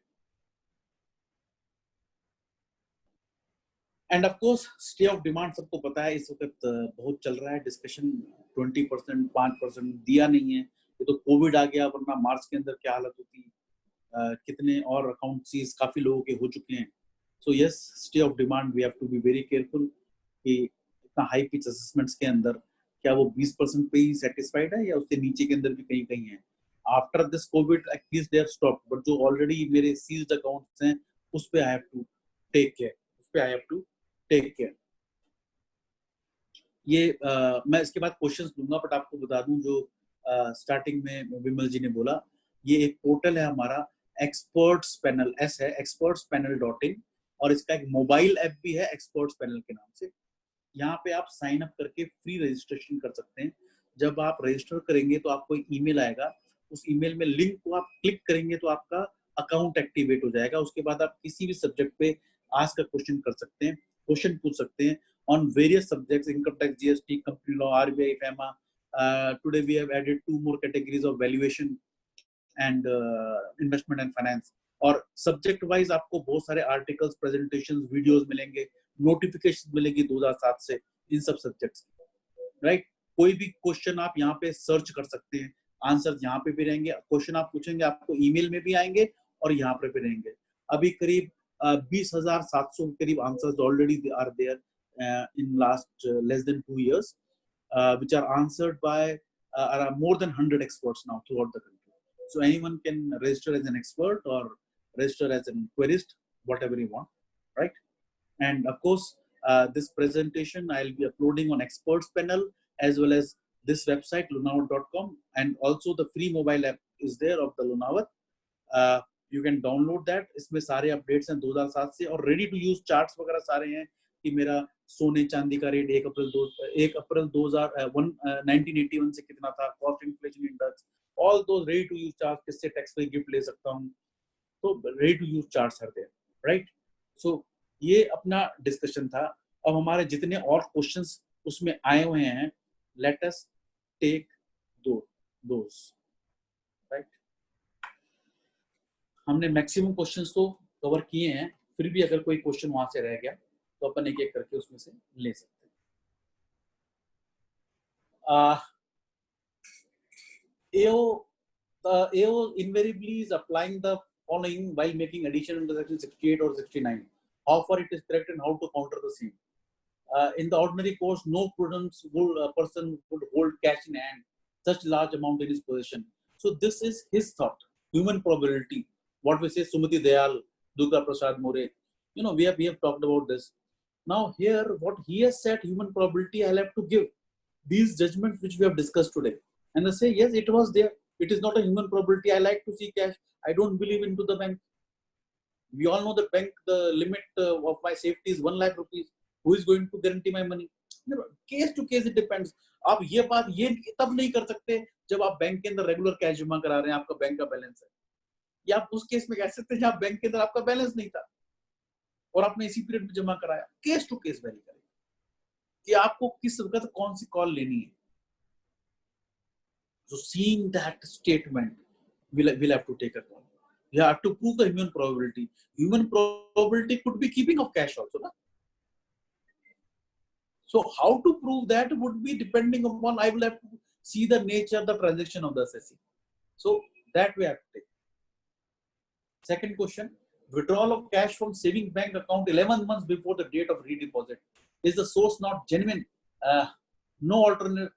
And of course stay of demand सबको पता है, इस वक्त बहुत चल रहा है डिस्कशन. 20%, 5% दिया नहीं है, ये तो कोविड आ गया, वरना मार्च के अंदर क्या हालत होती. कितने और अकाउंट सीज काफी लोगों के हो चुके हैं. So yes, stay of demand, we have to be very careful कि इतना हाई पिच असेसमेंट्स के अंदर क्या वो 20% पे ही सेटिस्फाइड है या उससे नीचे के अंदर भी कहीं कहीं है. After this covid at least they have stopped, but जो ऑलरेडी मेरे सीज्ड अकाउंट्स हैं उस पे I have to take care. ये मैं इसके बाद क्वेश्चंस दूंगा, बट आपको बता दूं जो स्टार्टिंग में विमल जी ने बोला, ये एक पोर्टल है हमारा एक्सपर्ट्स पैनल, एस है expertspanel.in, और इसका एक मोबाइल ऐप भी है एक्सपर्ट्स पैनल के नाम से. यहाँ पे आप साइन अप करके फ्री रजिस्ट्रेशन कर सकते हैं. जब आप रजिस्टर करेंगे तो आपको एक ईमेल आएगा, उस ईमेल में लिंक को आप क्लिक करेंगे तो आपका अकाउंट एक्टिवेट हो जाएगा. उसके बाद आप किसी भी सब्जेक्ट पे आस्क का क्वेश्चन कर सकते हैं, क्वेश्चन पूछ सकते हैं on various subjects, income tax, GST, company law, RBI, FEMA. Today we have added 2 more categories of valuation and investment and finance. और सब्जेक्ट वाइज आपको बहुत सारे आर्टिकल्स, प्रेजेंटेशंस, वीडियोस मिलेंगे, नोटिफिकेशन मिलेगी 2007 से इन सब सब्जेक्ट्स, राइट. कोई भी क्वेश्चन आप यहाँ पे सर्च कर सकते हैं, आंसर यहाँ पे भी रहेंगे. क्वेश्चन आप पूछेंगे आपको ईमेल में भी आएंगे और यहाँ पे भी रहेंगे. अभी करीब 20,700 करीब answers already are there in last less than 2 years, which are answered by more than 100 experts now throughout the country. So anyone can register as an expert or register as an querist, whatever you want, right? And of course, this presentation I'll be uploading on Experts Panel as well as this website lunawat.com, and also the free mobile app is there of the Lunawat. You can download that. इसमें सारे updates हैं 2007 से, और ready to use charts वगैरह सारे हैं कि मेरा सोने चांदी का रेट 1 अप्रैल 1981 से कितना था, cost inflation index, all those ready to use chart, किससे टैक्स फ्री गिफ्ट ले सकता हूं, तो ready to use charts are there, right. सो ये अपना डिस्कशन था. अब हमारे जितने और क्वेश्चंस उसमें आए हुए हैं, let us take those, right. हमने मैक्सिमम क्वेश्चंस तो कवर किए हैं, फिर भी अगर कोई क्वेश्चन वहां से रह गया तो अपन एक एक करके उसमें से ले सकते हैं. AO invariably is applying the following while making addition under section 68 or 69. How far it is correct and how to counter the same. In the ordinary course, no prudent person would hold cash in hand, such large amount in his possession. So this is his thought. Human probability. What we say, Sumati Dayal, Durga Prasad More. You know, we have talked about this. Now here, what he has said, human probability, I'll have to give these judgments which we have discussed today. And I say, yes, it was there. It is not a human probability. I like to see cash. I don't believe into the bank. We all know the bank, the limit of my safety is 1 lakh rupees. Who is going to guarantee my money? You know, case to case it depends. आप ये बात ये तब नहीं कर सकते जब आप बैंक के अंदर रेगुलर कैश जमा करा रहे हैं, आपका बैंक का बैलेंस है. या आप उस केस में कह सकते हैं जब बैंक के अंदर आपका बैलेंस नहीं था और आपने इसी पीरियड में जमा कराया. केस टू केस वेरी करेगा कि आपको किस वक्त कौन सी कॉल लेनी है. So seeing that statement, we'll have to take a call. You have to prove the human probability. Human probability could be keeping of cash also, na? So how to prove that would be depending upon, I will have to see the nature of the transaction of the assessee. So that we have to take. Second question, withdrawal of cash from saving bank account 11 months before the date of redeposit. Is the source not genuine? No alternate.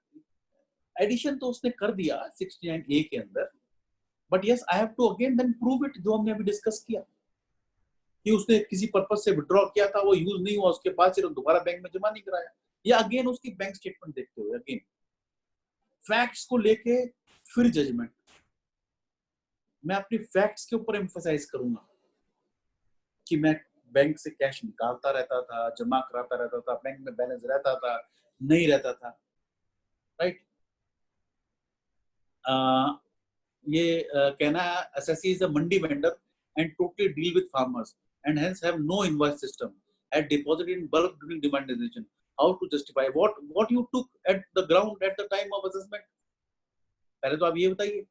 Addition तो उसने कर दिया 69A के अंदर, but yes, I have to again then prove it, जो हमने अभी discuss किया कि उसने किसी पर्पस से विड्रॉ किया था, वो यूज नहीं हुआ, उसके बाद सिर्फ दोबारा बैंक में जमा नहीं कराया, या अगेन उसकी बैंक स्टेटमेंट देखते हुए अगेन फैक्ट्स को लेके फिर जजमेंट। मैं अपनी फैक्ट्स के ऊपर एम्फसाइज करूंगा कि मैं बैंक से कैश निकालता रहता था, जमा कराता रहता था, बैंक में बैलेंस रहता था, नहीं रहता था, राइट। ये कहना है SSC is a Mandi vendor and totally deal with farmers and hence have no invoice system, had deposited in bulk during demonetization. How to justify what you took at the ground at the time of assessment? पहले तो आप ये बताइए,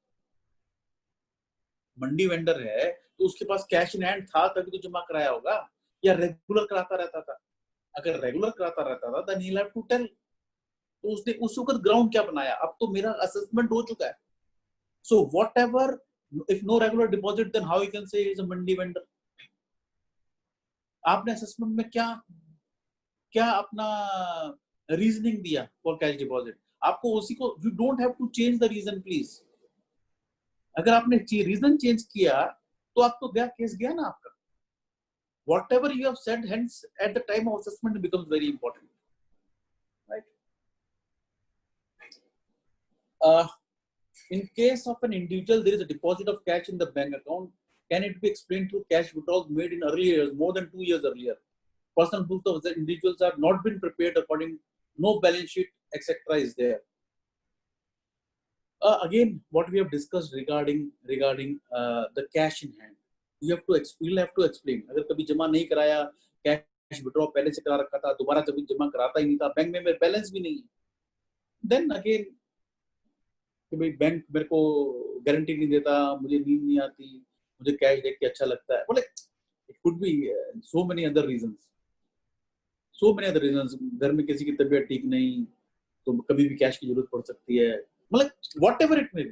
मंडी vendor है तो उसके पास cash in hand था तभी तो जमा कराया होगा, या रेगुलर कराता रहता था? अगर रेगुलर कराता रहता था then he'll have to tell. तो उसने उस वक्त ग्राउंड क्या बनाया? अब तो मेरा असेसमेंट हो चुका है, so whatever, if no regular deposit then how you can say he is a mandi vendor? आपने असेसमेंट में क्या क्या अपना रीजनिंग दिया फॉर कैश डिपॉजिट? आपको उसी को, you don't have to change the reason please. अगर आपने रीजन चेंज किया तो आप तो गया, केस गया ना आपका। whatever you have said hence at the time of assessment becomes very important, right? In case of an individual, there is a deposit of cash in the bank account. Can it be explained through cash withdrawals made in earlier years, more than 2 years earlier? Personal books of the individuals have not been prepared according, no balance sheet, etc. is there. Again, what we have discussed regarding the cash in hand, you'll have to explain. अगर कभी जमा नहीं कराया, cash withdraw पहले से करा रखा था, दोबारा कभी जमा कराता ही नहीं था, बैंक में मेरे बैलेंस भी नहीं है, then again कि भाई बैंक मेरे को गारंटी नहीं देता, मुझे नींद नहीं आती, मुझे कैश देख के अच्छा लगता है, बोले it could be so many other reasons, घर में किसी की तबीयत ठीक नहीं तो कभी भी कैश की जरूरत पड़ सकती है, मतलब whatever it may be,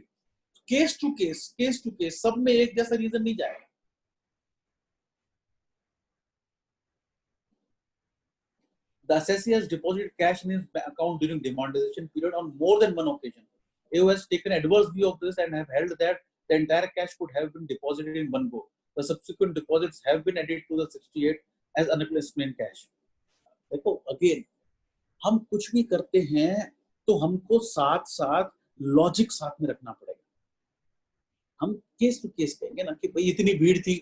case to case सब में एक जैसा रीजन नहीं जाएगा। The assessee has deposited cash in his account during demonetization period on more than one occasion. AO has taken adverse view of this and have held that the entire cash could have been deposited in one go. The subsequent deposits have been added to the 68 as unexplained cash. देखो again, हम कुछ भी करते हैं तो हमको साथ साथ लॉजिक साथ में रखना पड़ेगा। हम केस टू केस कहेंगे ना कि भाई इतनी भीड़ थी,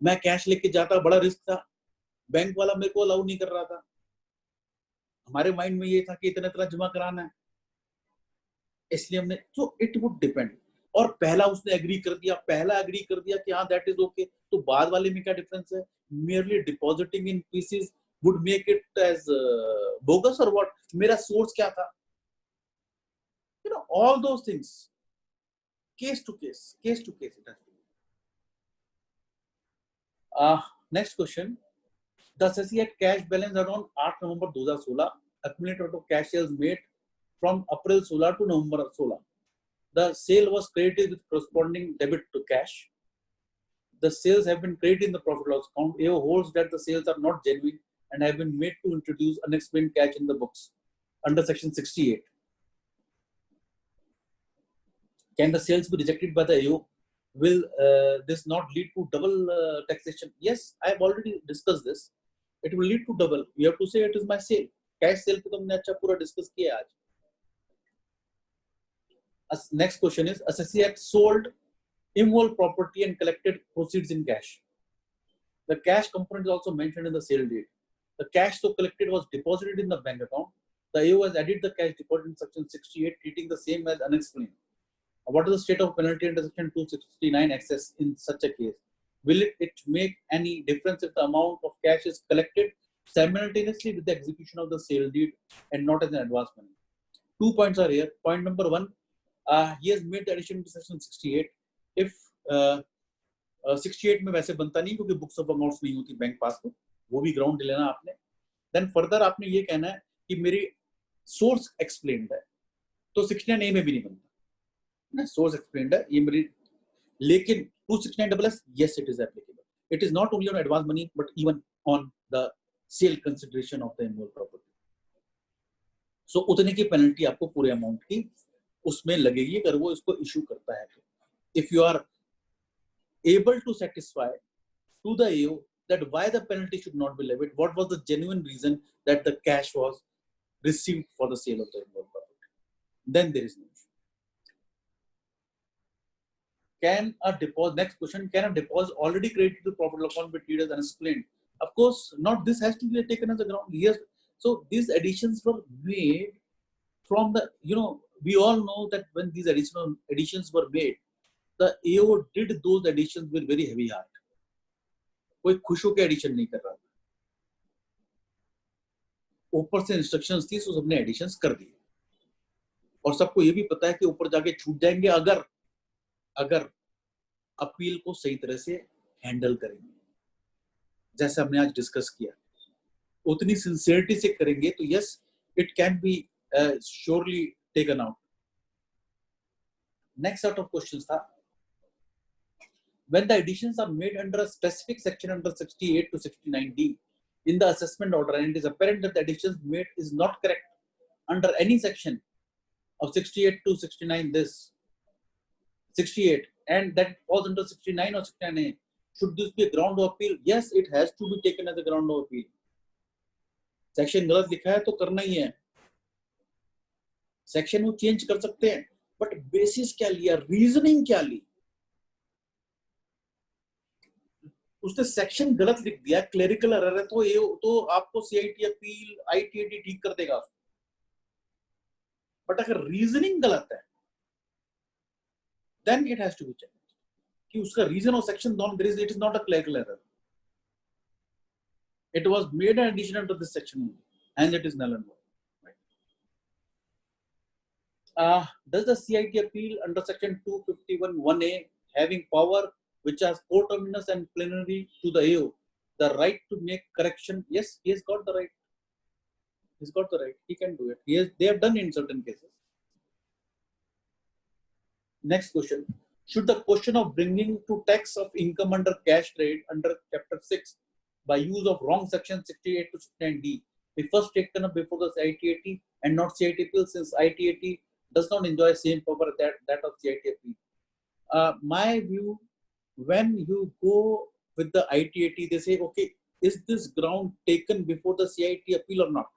मैं कैश लेके जाता, बड़ा रिस्क था, बैंक वाला मेरे को अलाउ नहीं कर रहा था, हमारे माइंड में ये था कि इतना जमा कराना है, इसलिए हमने, तो इट वुड डिपेंड। और पहला उसने एग्री कर दिया कि हाँ दैट इज ओके, तो बाद वाले में क्या डिफरेंस है? merely depositing in pieces would make it as bogus or what? मेरा सोर्स क्या था? You know, all those things, case to case it has to be. Next question. The assessee had cash balance around 8 November 2016, accumulated of cash sales made from April 16 to November 16. The sale was credited with corresponding debit to cash. The sales have been credited in the profit loss account. AO holds that the sales are not genuine and have been made to introduce unexplained cash in the books under section 68. Can the sales be rejected by the AO? Will this not lead to double taxation? Yes, I have already discussed this. It will lead to double. You have to say it is my sale. Cash sale पे तो हमने अच्छा पूरा discuss किया आज. Next question is, assessee had sold immovable property and collected proceeds in cash. The cash component is also mentioned in the sale deed. The cash so collected was deposited in the bank account. The AO has added the cash deposit in section 68, treating the same as unexplained. What is the state of penalty under section 269 excess in such a case? Will it make any difference if the amount of cash is collected simultaneously with the execution of the sale deed and not as an advance money? 2 points are here. Point number 1, he has made the addition to section 68. If 68 में वैसे बनता नहीं क्योंकि books of amounts नहीं होती bank passbook, वो भी ground लेना आपने। देन फर्दर आपने ये कहना है कि मेरी सोर्स एक्सप्लेन्ड है, तो 69A में भी नहीं बनता ना, सोर्स एक्सप्लेन्ड है ये मेरी, लेकिन 269 SS, yes it is applicable. It is not only on advance money, but even on the sale consideration of the immovable property. So उतने की penalty आपको पूरे amount की उसमें लगेगी अगर वो इसको issue करता है तो. If you are able to satisfy to the AO that why the penalty should not be levied, what was the genuine reason that the cash was received for the sale of the immovable property, then there is no issue. Can a deposit, next question, can a deposit already credited to profit account be treated as unexplained? Of course, not this has to be taken as a ground. Yes. So these additions were made from the, we all know that when these additions were made, the AO did those additions with very heavy heart. कोई खुश होकर addition नहीं कर रहा था, ऊपर से instructions थी, सो सबने एडिशंस कर दिए और सबको ये भी पता है कि ऊपर जाके छूट जाएंगे अगर अपील को सही तरह से हैंडल करेंगे, जैसे हमने आज डिस्कस किया, उतनी सिंसियरिटी से करेंगे तो yes it can be surely taken out. Next set of questions था, when the additions are made under a specific section under 68 to 69D in the assessment order and it is apparent that the additions made is not correct under any section of 68 to 69, this 68, and that falls under 69 or 69A, should this be a ground of appeal? Yes, it has to be taken as a ground of appeal. Section गलत लिखा है तो करना ही है, section वो change कर सकते हैं, बट बेसिस क्या लिया, रीजनिंग क्या ली, उसने सेक्शन गलत लिख दिया, क्लेरिकल एरर है तो आपको सीआईटी अपील आईटीएटी ठीक कर देगा, बट अगर रीजनिंग गलत है then it has to be check कि उसका रीजन और सेक्शन दोनों, there is, it is not a clerical error, it was made an addition under this section and it is null and void. Does the CIT appeal under section 251(1)(a) having power which has co-terminus and plenary to the AO, the right to make correction? Yes, he has got the right. He's got the right. He can do it. They have done in certain cases. Next question. Should the question of bringing to tax of income under cash trade under chapter 6 by use of wrong section 68 to 69D be first taken up before the ITAT and not CIT appeal, since ITAT does not enjoy same power that of CIT appeal? My view, when you go with the ITAT, they say, okay, is this ground taken before the CIT appeal or not?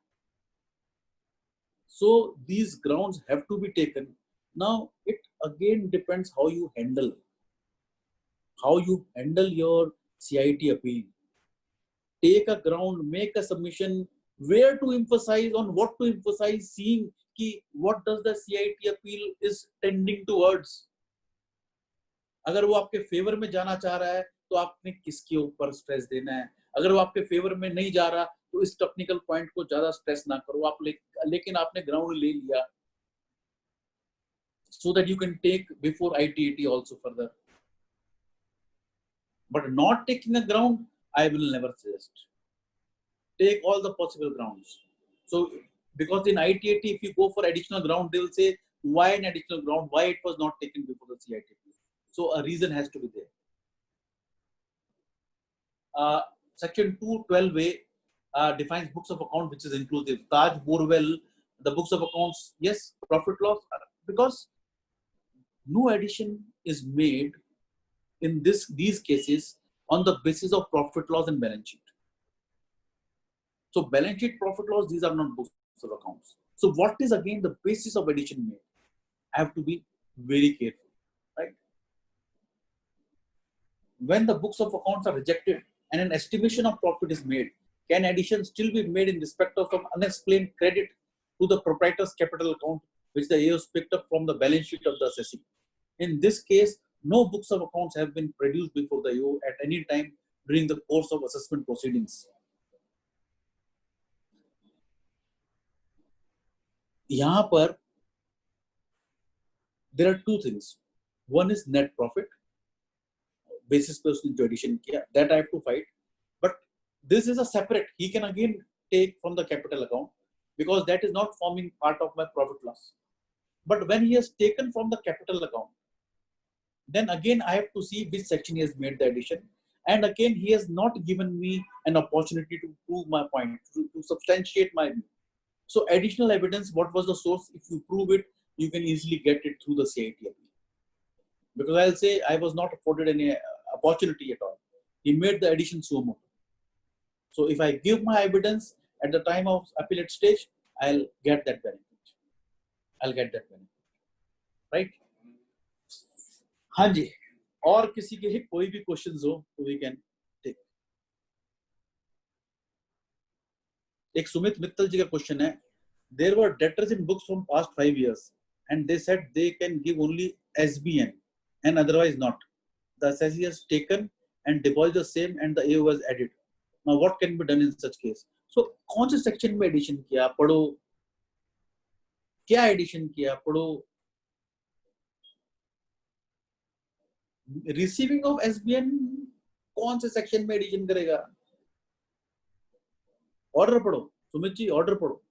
So these grounds have to be taken. Now it again depends how you handle your CIT appeal. Take a ground, make a submission, where to emphasize, on what to emphasize, seeing ki what does the CIT appeal is tending towards. अगर वो आपके favour में जाना चाह रहा है तो आपने किसके ऊपर स्ट्रेस देना है, अगर वो आपके फेवर में नहीं जा रहा तो इस टेक्निकल पॉइंट को ज्यादा स्ट्रेस ना करो आप, लेकिन आपने ग्राउंड ले लिया, so that you can take before ITAT also further. But not taking a ground, I will never suggest. Take all the possible grounds. So because in ITAT, if you go for additional ground, they will say why an additional ground, why it was not taken before the CIT. So a reason has to be there. Section 212A defines books of account, which is inclusive. Taj Borwell, the books of accounts, yes, profit loss, because no addition is made in these cases on the basis of profit loss and balance sheet. So balance sheet, profit loss, these are not books of accounts. So what is again the basis of addition made? I have to be very careful, right? When the books of accounts are rejected and an estimation of profit is made, can addition still be made in respect of some unexplained credit to the proprietor's capital account, which the AOs picked up from the balance sheet of the assessee? In this case, no books of accounts have been produced before the AO at any time during the course of assessment proceedings. यहाँ पर there are two things. One is net profit, basis पे उसने जो addition किया, that I have to fight. But this is a separate. He can again take from the capital account because that is not forming part of my profit loss. But when he has taken from the capital account, then again I have to see which section he has made the addition And again, he has not given me an opportunity to prove my point, to substantiate my view. So additional evidence, what was the source? If you prove it, you can easily get it through the CIT appeal. Because I'll say I was not afforded any opportunity at all. He made the addition suo motu. So if I give my evidence at the time of appellate stage, I'll get that benefit. I'll get that benefit. Right? हाँ जी, और किसी के कोई भी questions हो तो we can take. एक सुमित मित्तल जी का क्वेश्चन है. There were debtors in books from past 5 years and they said they can give only SBN and otherwise not. The assessee has taken and deposited the same and the AO was added. Now what can be done in such case? So कौन से section में addition किया पढ़ो, क्या addition किया पढ़ो. Receiving of SBN कौन से सेक्शन में एडिशन करेगा? ऑर्डर पढ़ो सुमित जी, ऑर्डर पढ़ो,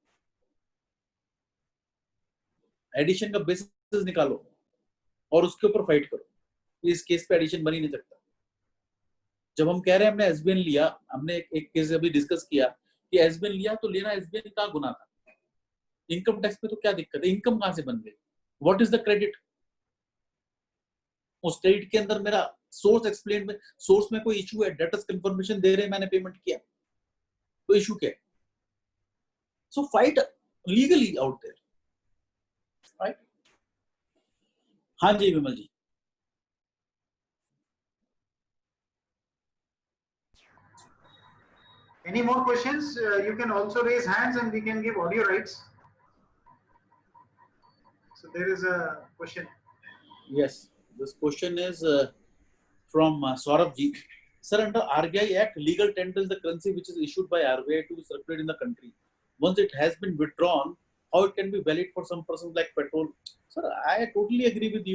एडिशन का बेसिस निकालो और उसके ऊपर फाइट करो. इस केस पे एडिशन बन ही नहीं सकता. जब हम कह रहे हैं हमने SBN लिया, हमने एक केस अभी डिस्कस किया कि SBN लिया तो लेना SBN का गुना था. इनकम टैक्स में तो क्या दिक्कत है? इनकम कहां से बन गई? What is the credit? उस क्रेडिट के अंदर मेरा सोर्स एक्सप्लेन में, सोर्स में कोई इशू है, डेटर्स कंफर्मेशन दे रहे, मैंने पेमेंट किया, तो इशू क्या है? So fight legally out there. Right? हाँ जी विमल जी.
Any more questions? You can also raise hands and we can give audio rights. So there is a question.
Yes, this question is from Saurabh ji. Sir, under RBI Act, legal tender is the currency which is issued by RBI to circulate in the country. Once it has been withdrawn, how it can be valid for some persons like petrol? Sir, I totally agree with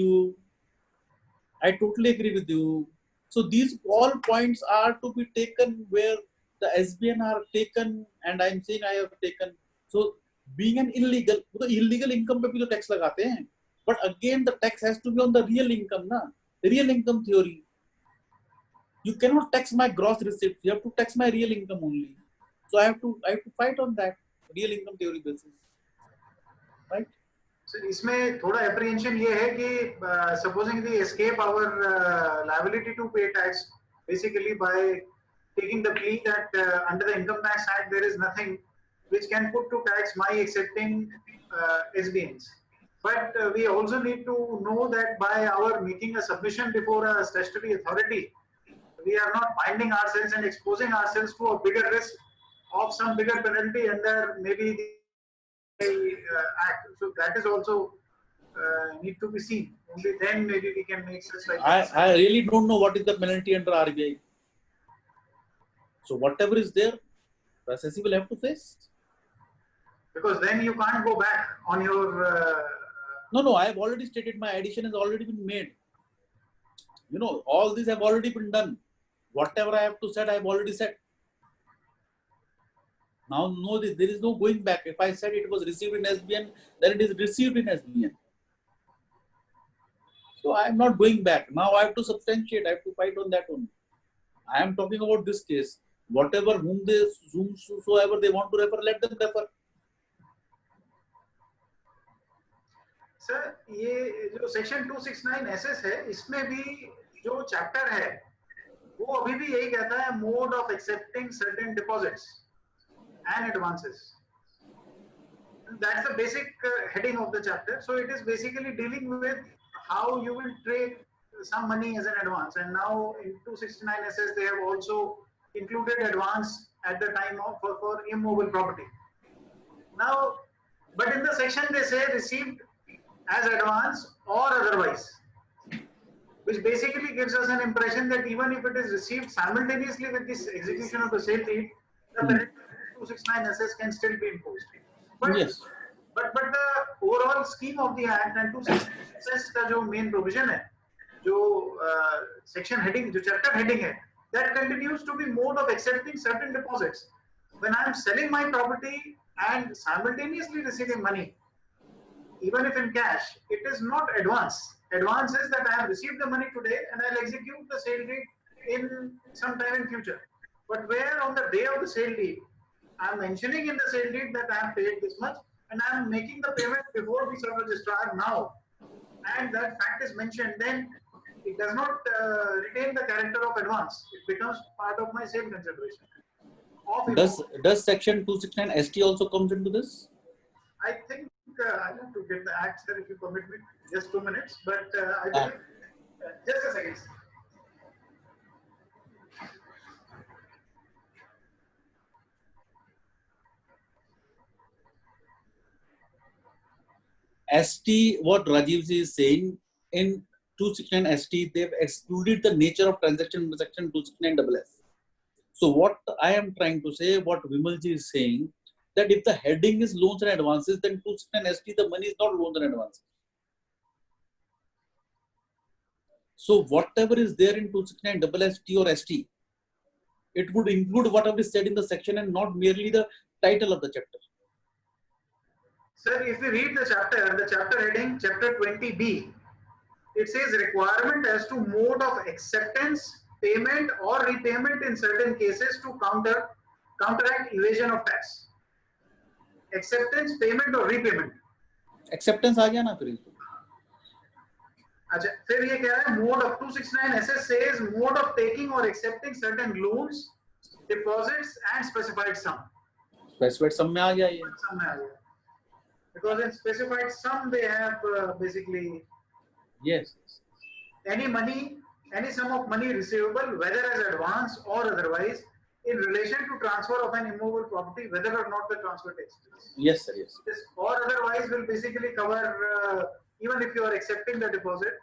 you. So these all points are to be taken where the SBN are taken and I am saying I have taken. So being an illegal, तो illegal income पे भी तो tax लगाते हैं. But again the tax has to be on the real income ना, real income theory. You cannot tax my gross receipts. You have to tax my real income only. So I have to fight on that real income theory basis, right?
So इसमें थोड़ा apprehension ये है कि supposing we escape our liability to pay tax basically by taking the plea that under the Income Tax Act there is nothing which can put to tax my accepting SBNs. But we also need to know that by our making a submission before a statutory authority, we are not binding ourselves and exposing ourselves to a bigger risk of some bigger penalty under maybe the act. So that is also need to be seen. Only then maybe we can make such like.
I really don't know what is the penalty under RBI. So whatever is there, the assessee will have to face.
Because then you can't go back on your.
No, I have already stated my addition has already been made. You know, all these have already been done. Whatever I have to say, I have already said. Now, no, there is no going back. If I said it was received in SBN, then it is received in SBN. So I am not going back. Now I have to substantiate. I have to fight on that one. I am talking about this case. Whatever whomsoever they want to refer, let them refer.
Sir ये जो section 269 SS है, इसमें भी जो chapter है वो अभी भी यही कहता है mode of accepting certain deposits and advances. That's the basic heading of the chapter. So it is basically dealing with how you will trade some money as an advance. And now in 269 SS they have also included advance at the time of for immobile property. Now, but in the section they say received as advance or otherwise, which basically gives us an impression that even if it is received simultaneously with this execution of the sale deed, the penalty 269 SS can still be imposed. But
yes,
but the overall scheme of the act and 269 SS का जो main provision है, जो section heading, जो chapter heading है, that continues to be mode of accepting certain deposits. When I am selling my property and simultaneously receiving money, even if in cash, it is not advance. Advance is that I have received the money today and I'll execute the sale deed in some time in future. But where on the day of the sale deed, I'm mentioning in the sale deed that I have paid this much and I'm making the payment before the sub-registrar now, and that fact is mentioned, then it does not retain the character of advance. It becomes part of my sale consideration.
Does section 269 ST also comes into this?
I think I'll have to get the act, sir, if you permit me. Just 2 minutes, but I believe, just a second.
ST, what Rajiv is saying, in 269 ST, they've excluded the nature of transaction in section 269 FF. So what I am trying to say, what Vimalji is saying, that if the heading is loans and advances, then 269 ST, the money is not loans and advances. So whatever is there in 269 ST or ST, it would include whatever is said in the section and not merely the title of the chapter.
Sir, if you read the chapter heading, chapter 20B, it says requirement as to mode of acceptance, payment or repayment in certain cases to counteract evasion of tax. Acceptance, payment or repayment.
Acceptance आ गया ना फिर इसको.
अच्छा, फिर ये क्या है? Mode of 269 SS says mode of taking or accepting certain loans, deposits and specified sum.
Specified sum में आ गया ये.
Sum में आ गया. Because in specified sum they have basically
yes,
any money, any sum of money receivable, whether as advance or otherwise, in relation to transfer of an immovable property, whether or not the transfer takes place.
Yes, sir. Yes.
This or otherwise will basically cover even if you are accepting the deposit,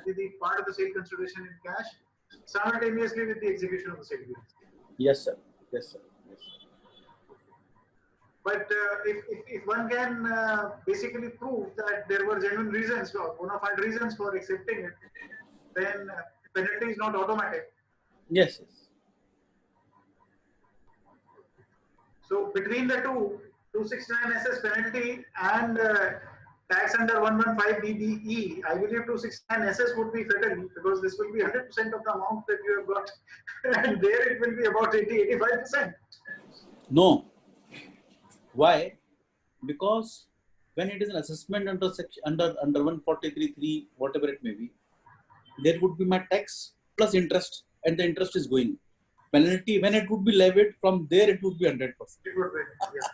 the part of the sale consideration in cash, simultaneously with the execution of the sale deed.
Yes, sir. Yes, sir. Yes, sir.
But if one can basically prove that there were genuine reasons or bona fide reasons for accepting it, then penalty is not automatic.
Yes, yes.
So between the two, 269 SS penalty and tax under 115 BBE, I believe 269 SS would be fatal because this will be 100% of the amount that you have got, and there it will be about 80-85%.
No. Why? Because when it is an assessment under section under 143.3, whatever it may be, there would be my tax plus interest, and the interest is going. Penalty, when it would be levied from there, it would be 100%.
It would be, yeah.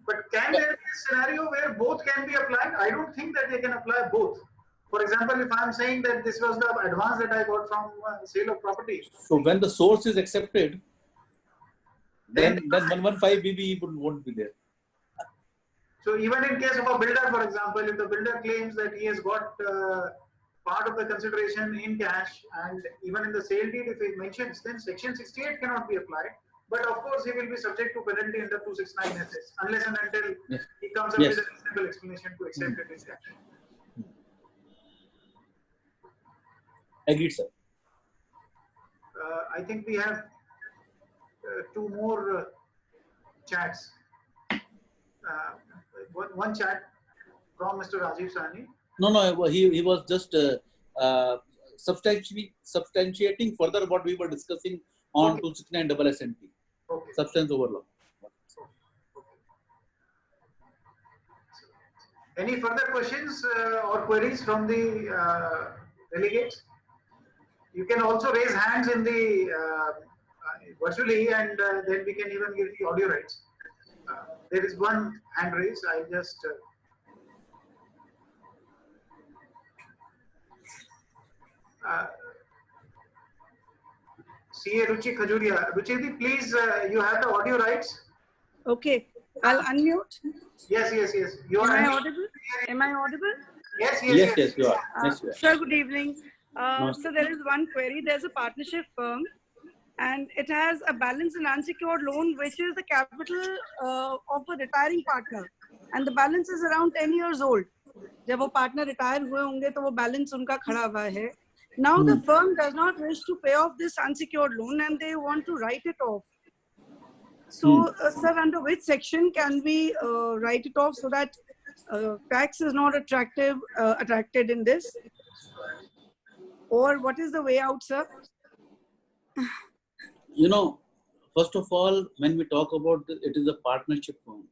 But can there be a scenario where both can be applied? I don't think that they can apply both. For example, if I am saying that this was the advance that I got from sale of property.
So when the source is accepted, then 115 BBE won't be there.
So even in case of a builder, for example, if the builder claims that he has got part of the consideration in cash, and even in the sale deed, if he mentions, then section 68 cannot be applied. But of course, he will be subject to penalty under 269 SS, unless and until he comes up with a reasonable explanation to accept it in cash.
Agreed, sir.
I think we have two more chats. One chat from Mr. Rajiv Sahni.
No, he was just substantiating further what we were discussing on 269 SSNT.
Okay.
Substance overload.
Okay. Any further questions or queries from the delegates? You can also raise hands in the virtually, and then we can even give the audio rights. There is one hand raised. I just CA Ruchi Khajuria. Ruchi, please, you have the audio rights.
Okay, I'll unmute.
Yes. You
Am I audible? Am I audible?
Yes,
you are. Yes, you are.
Sir, good evening. So there is one query. There's a partnership firm, and it has a balance in unsecured loan, which is the capital of a retiring partner, and the balance is around 10 years old. जब वो partner retire हुए होंगे तो वो balance उनका खड़ा हुआ है. Now the firm does not wish to pay off this unsecured loan, and they want to write it off. So, sir, under which section can we write it off so that tax is not attracted in this? or what is the way out, sir?
You know, first of all, when we talk about it is a partnership firm,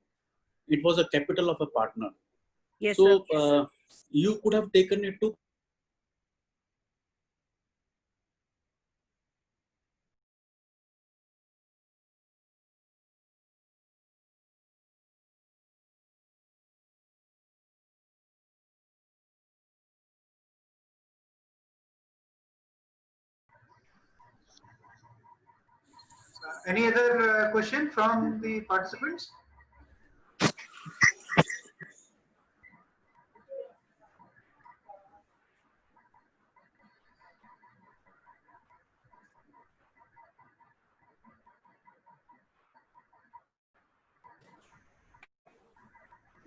it was a capital of a partner.
Yes,
So
sir.
you could have taken it to
Any other question from the participants?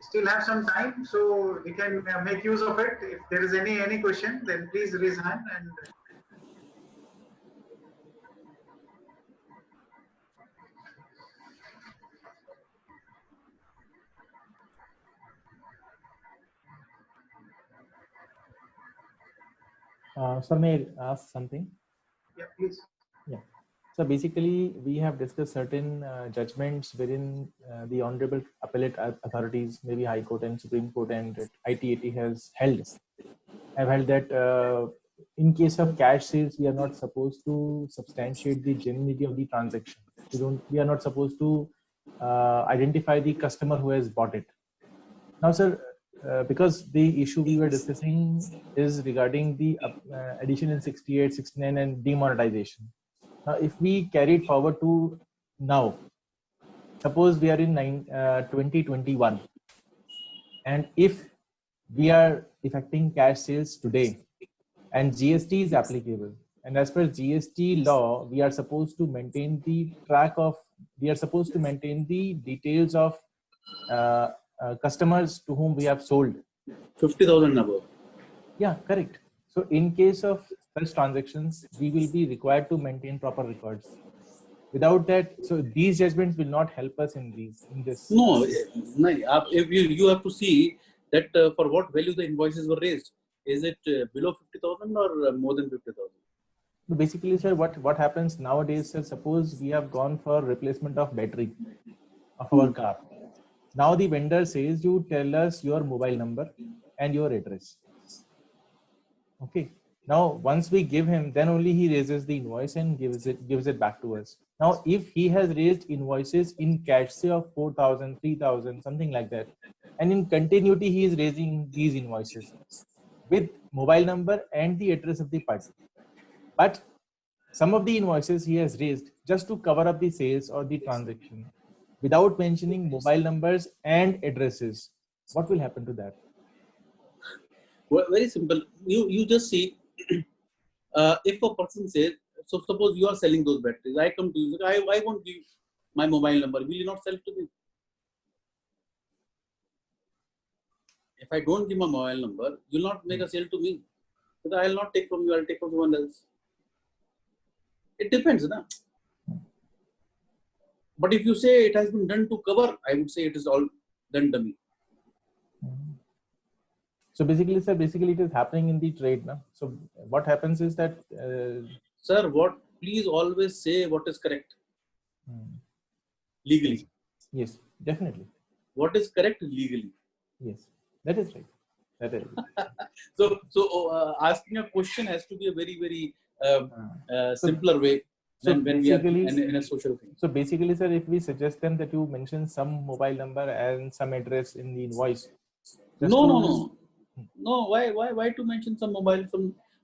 Still have some time, so we can make use of it. If there is any question, then please raise hand. And
Sir, may I ask something?
yeah, please.
Yeah. So basically, we have discussed certain judgments within the honorable appellate authorities, maybe High Court and Supreme Court, and ITAT has held. Have held that in case of cash sales, we are not supposed to substantiate the genuinity of the transaction. We are not supposed to identify the customer who has bought it. Now, sir, because the issue we were discussing is regarding the addition in 68, 69 and demonetization. Now, if we carry it forward to now, suppose we are in 2021, and if we are effecting cash sales today and GST is applicable, and as per GST law, we are supposed to maintain the details of customers to whom we have sold.
50,000 above.
Yeah, correct. So in case of such transactions, we will be required to maintain proper records. Without that, so these judgments will not help us in this.
No, if you have to see that for what value the invoices were raised. Is it below 50,000 or more than 50,000?
So basically, sir, what happens nowadays, sir, suppose we have gone for replacement of battery of our car. Now the vendor says, you tell us your mobile number and your address. Okay. Now, once we give him, then only he raises the invoice and gives it back to us. Now, if he has raised invoices in cash, say of 4,000, 3,000, something like that, and in continuity, he is raising these invoices with mobile number and the address of the party. But some of the invoices he has raised just to cover up the sales or the transaction without mentioning mobile numbers and addresses. What will happen to that?
Well, very simple. You just see if a person says, so suppose you are selling those batteries, I come to you, I won't give my mobile number. Will you not sell to me? If I don't give my mobile number, you'll not make a sale to me. Because I'll not take from you, I'll take from someone else. It depends, na? But if you say it has been done to cover, I would say it is all done dummy.
So basically, sir, it is happening in the trade now. So what happens is that,
sir, please always say what is correct legally.
Yes, definitely.
What is correct legally?
Yes, that is right. That is right.
So asking a question has to be a very, very simpler way than when we are in a social thing.
So basically, sir, if we suggest them that you mention some mobile number and some address in the invoice.
No. Why to mention some mobile?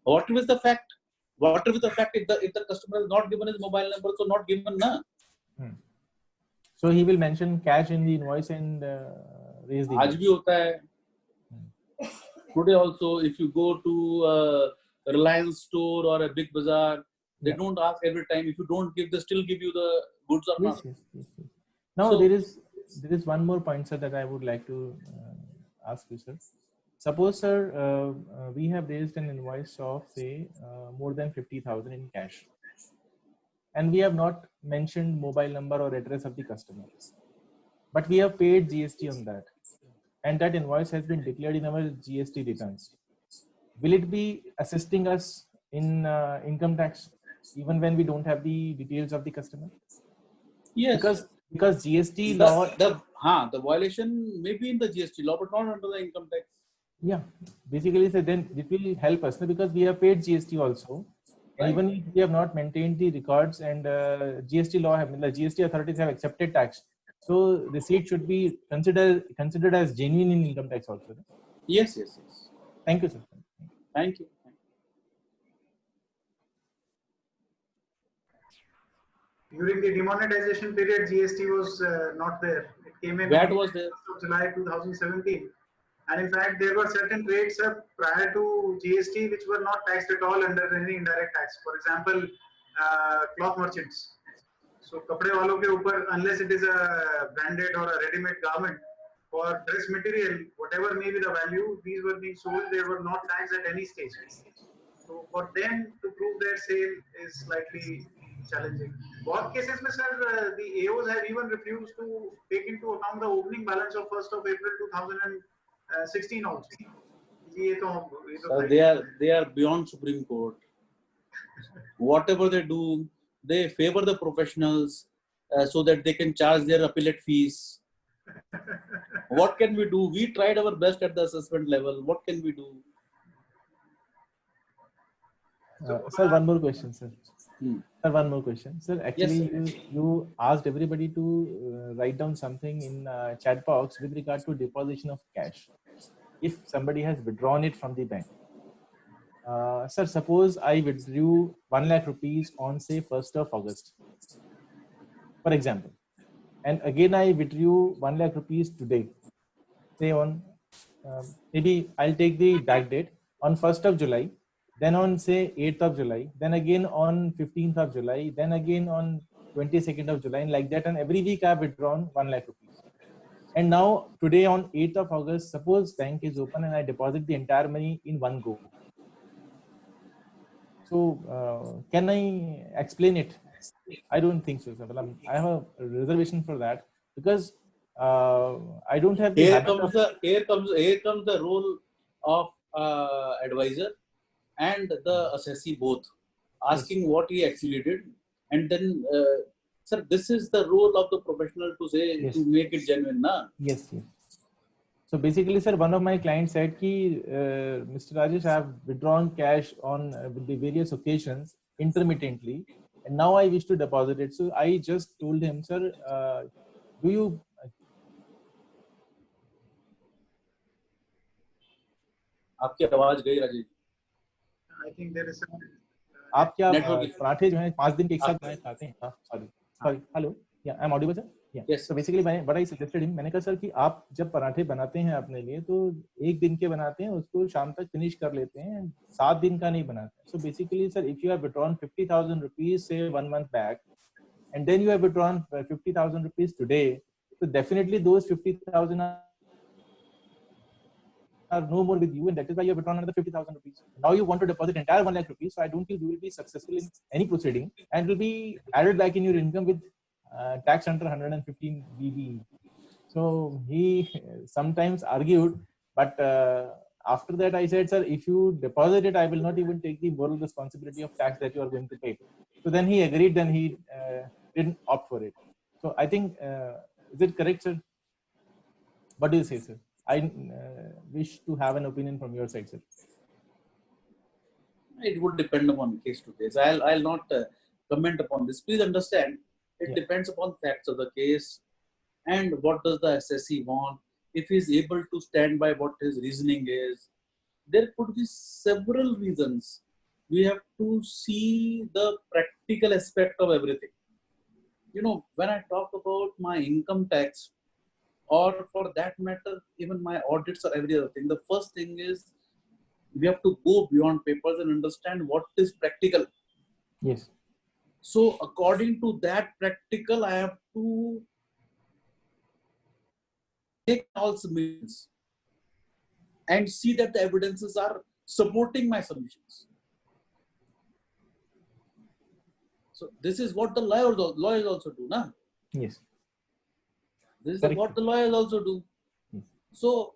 What is the fact? What is the fact if the customer has not given his mobile number, so not given, na?
So he will mention cash in the invoice and raise the.
Aaj bhi hota hai. Today also, if you go to a Reliance store or a big bazaar, they don't ask every time. If you don't give, they still give you the goods or not.
Yes. Now so, there is one more point, sir, that I would like to ask you, sir. Suppose, sir, we have raised an invoice of, say, more than 50,000 in cash, and we have not mentioned mobile number or address of the customer, but we have paid GST on that, and that invoice has been declared in our GST returns. Will it be assisting us in income tax, even when we don't have the details of the customer?
Yes.
Because GST law.
The violation may be in the GST law, but not under the income tax.
Yeah, basically, so then it will help us because we have paid GST also.
Right.
Even if we have not maintained the records and GST law, the GST authorities have accepted tax. So receipt should be considered as genuine in income tax also.
Yes.
Thank you, sir.
Thank you.
During the demonetization period, GST was not there. It came in
VAT was there.
July 2017. And in fact, there were certain rates prior to GST which were not taxed at all under any indirect tax. For example, cloth merchants. So, kapde walo ke upar, unless it is a branded or a ready-made garment, for dress material, whatever may be the value, these were being sold, they were not taxed at any stage. So, for them to prove their sale is slightly challenging. Both cases, sir, the AOs have even refused to take into account the opening balance of 1st of April 2016 also.
So they are beyond Supreme Court. Whatever they do, they favor the professionals so that they can charge their appellate fees. What can we do? We tried our best at the assessment level. What can we do?
Sir, one more question, sir. Sir, one more question. Sir, actually,
Yes,
you asked everybody to write down something in chat box with regard to deposition of cash. If somebody has withdrawn it from the bank. Sir, suppose I withdrew 1 lakh rupees on say 1st of August, for example, and again I withdrew 1 lakh rupees today, say on maybe I'll take the back date on 1st of July, then on say 8th of July, then again on 15th of July, then again on 22nd of July, and like that, and every week I've withdrawn 1 lakh rupees. And now today on 8th of August, suppose bank is open and I deposit the entire money in one go. So can I explain it? I don't think so, sir. I have a reservation for that because I don't have the
here comes the role of advisor and the assessee both, asking what he actually did, and then sir, this is the role of the professional to say to make it genuine, na?
Yes. So basically, sir, one of my clients said ki Mr. Rajesh, I have withdrawn cash on the various occasions intermittently, and now I wish to deposit it. So I just told him, sir, do you?
आपकी आवाज गई Rajesh.
I think there is some.
आप क्या पराठे जो हैं 5 दिन के एक साथ खाते हैं? Sorry. Hello. Yeah, I'm audible, sir. Yeah.
Yes.
So basically, what I suggested him, मैंने कहा सर कि आप जब पराठे बनाते हैं अपने लिए तो एक दिन के बनाते हैं, उसको शाम तक फिनिश कर लेते हैं, 7 दिन का नहीं बनाते. So basically, sir, if you have withdrawn 50,000 rupees say 1 month back, and then you have withdrawn 50,000 rupees today, so definitely those 50,000 are no more with you, and that is why you have withdrawn another 50,000 rupees. Now you want to deposit entire 1 lakh rupees, so I don't think you will be successful in any proceeding, and it will be added back in your income with tax under 115 BBE. So he sometimes argued, but after that I said, sir, if you deposit it, I will not even take the moral responsibility of tax that you are going to pay. So then he agreed, then he didn't opt for it. So I think, is it correct, sir? What do you say, sir? I wish to have an opinion from your side, sir.
It would depend upon case to case. I'll not comment upon this. Please understand, it depends upon facts of the case and what does the assessee want. If he is able to stand by what his reasoning is, there could be several reasons. We have to see the practical aspect of everything. You know, when I talk about my income tax, or for that matter, even my audits or every other thing, the first thing is we have to go beyond papers and understand what is practical.
Yes.
So according to that practical, I have to take all submissions and see that the evidences are supporting my submissions. So this is what the lawyers also do, na?
Yes.
This is what the lawyers also do.
Yes.
So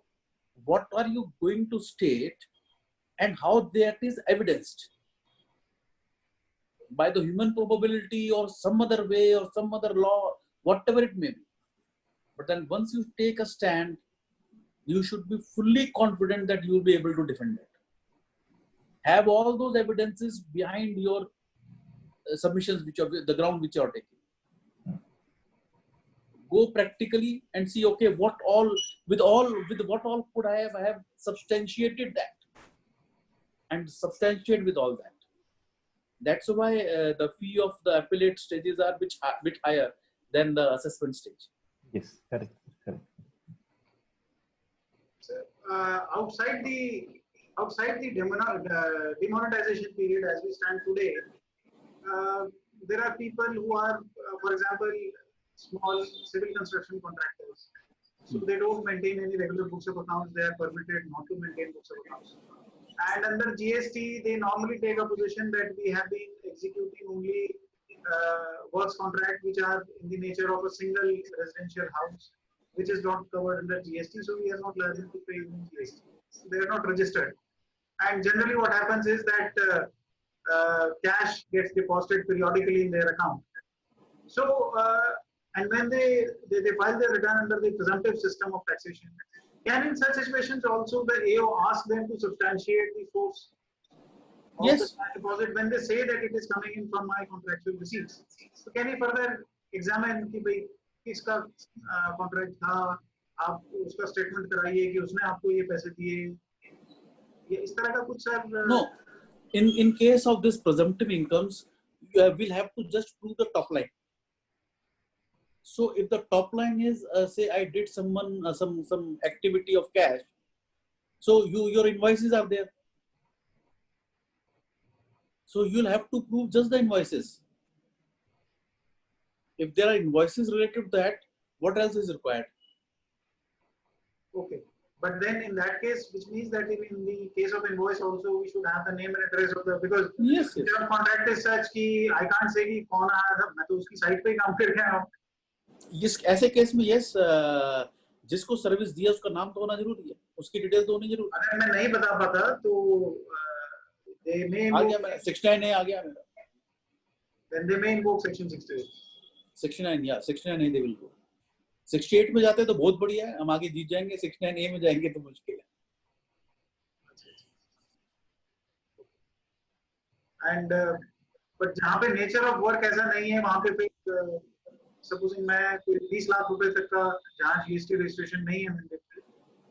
what are you going to state and how that is evidenced? by the human probability or some other way or some other law, whatever it may be. But then once you take a stand, you should be fully confident that you will be able to defend it. Have all those evidences behind your submissions, which are the ground which you are taking. Go practically and see, okay, with what all could I have substantiated that, and substantiate with all that. That's why the fee of the appellate stages are bit higher than the assessment stage.
Yes, correct.
So, outside the demonetization period as we stand today, there are people who are, for example, small civil construction contractors. So they don't maintain any regular books of accounts. They are permitted not to maintain books of accounts. And under GST, they normally take a position that we have been executing only works contract which are in the nature of a single residential house, which is not covered under GST. So we are not liable to pay even GST. So they are not registered. And generally what happens is that cash gets deposited periodically in their account. So, and when they file their return under the presumptive system of taxation, can in such situations also the AO ask them to substantiate the source of the cash deposit when they say that it is coming in from my contractual receipts? So can he further examine कि भाई किसका contract था, आप उसका statement कराइए कि उसने आपको ये पैसे दिए, ये इस तरह का कुछ sir?
No, in case of this presumptive incomes, you will have to just prove the top line. So if the top line is say I did some activity of cash, so your invoices are there. So you'll have to prove just the invoices. If there are invoices related to that, what else is required?
Okay. But then in that case, which means that in the case of invoice also, we should have the name and address of the, because
yes.
Your contract is such कि I can't say कि कौन आया था, मैं तो उसकी site पे ही काम कर रहा हूँ.
Yes, ऐसे केस में yes, जिसको सर्विस दिया उसका नाम तो होना जरूरी है, उसकी डिटेल तो होनी जरूरी है.
अगर मैं नहीं बता पाता तो
आ गया मेरा 69A आ गया मेरा.
Then they may invoke section 68.
69, yeah, 69A they will go. 68 में जाते हैं तो बहुत बढ़िया है, हम आगे जीत जाएंगे. 69A में जाएंगे तो मुश्किल है.
And but जहाँ पे nature of work ऐसा नहीं है, वहाँ पे फिर supposing मैं कोई 20 लाख रुपए तक का जहाँ GST registration नहीं है,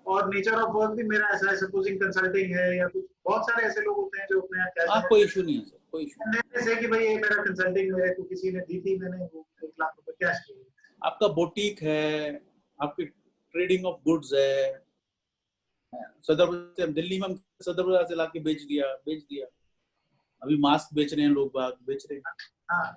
और nature of work भी मेरा ऐसा है, supposing consulting है या कुछ, बहुत सारे ऐसे लोग होते हैं जो अपने यहाँ कैश.
कोई इशू नहीं है सर, कोई इशू नहीं.
जैसे कि भाई ये मेरा consulting मेरे को किसी ने दी थी, मैंने 1 लाख रुपए कैश किए.
आपका बुटीक है, आपकी ट्रेडिंग ऑफ गुड्स है, दिल्ली में हम सदर बाजार से लाके बेच दिया. अभी मास्क बेच रहे हैं लोग, बेच रहे हैं.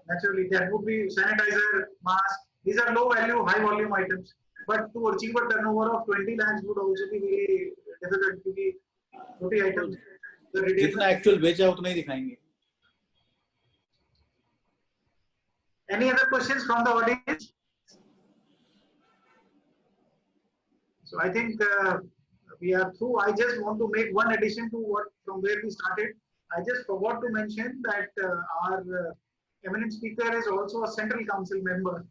Naturally, that would be sanitizer, mask. These are low value, high volume items. But to achieve a turnover of 20 lakhs would also be very difficult क्योंकि छोटी items.
जितना एक्चुअल बेचा उतना ही दिखाएंगे.
Any other questions from the audience? So I think we are through. I just want to make one addition to what from where we started. I just forgot to mention that our eminent speaker is also a Central Council member,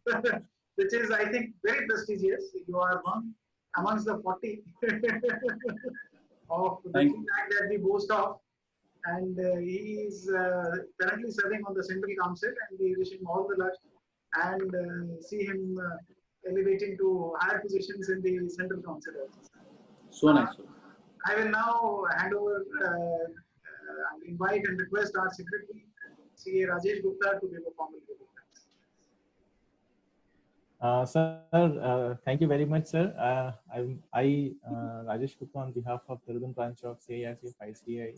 which is, I think, very prestigious. You are one amongst the 40 of the fact that we boast of. And he is currently serving on the Central Council, and we wish him all the luck and see him elevating to higher positions in the Central Council.
So nice.
I will now hand over, invite and request our Secretary, CA Rajesh Gupta, to give a formal report.
Sir, thank you very much, sir. I Rajesh Gupta, on behalf of the Durban branch of CIRCF ICAI,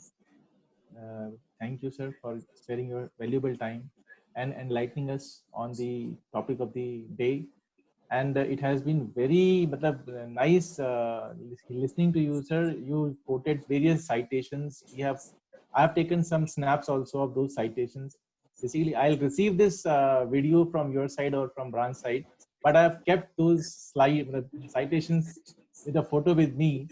thank you, sir, for sparing your valuable time and enlightening us on the topic of the day. And it has been very nice listening to you, sir. You quoted various citations. I have taken some snaps also of those citations. Basically, I'll receive this video from your side or from branch side, but I have kept those citations with a photo with me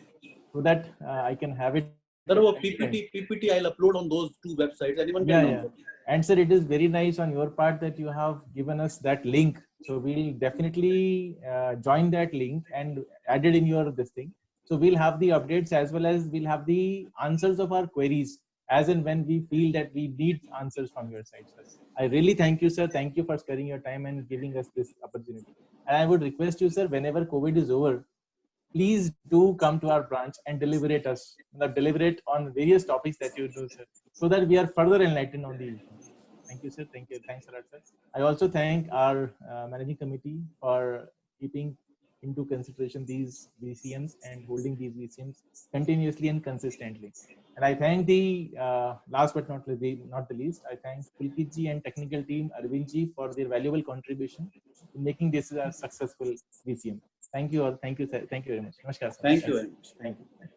so that I can have it
There are PPT I'll upload on those two websites. Anyone can download.
And sir, it is very nice on your part that you have given us that link. So we'll definitely join that link and add it in your this thing. So we'll have the updates as well as we'll have the answers of our queries as and when we feel that we need answers from your side, sir. I really thank you, sir. Thank you for sparing your time and giving us this opportunity. And I would request you, sir, whenever COVID is over, please do come to our branch and deliberate on various topics that you do, sir, so that we are further enlightened on the issues. Thank you, sir. Thank you. Thanks a lot, sir. I also thank our managing committee for keeping into consideration these VCMs and holding these VCMs continuously and consistently. And I thank the last but not the least, I thank Pulkit ji and technical team Arvind ji for their valuable contribution in making this a successful VCM. Thank you all. Thank you, sir. Thank you very much. Namaskar, sir.
Thank you very much.
Thank you.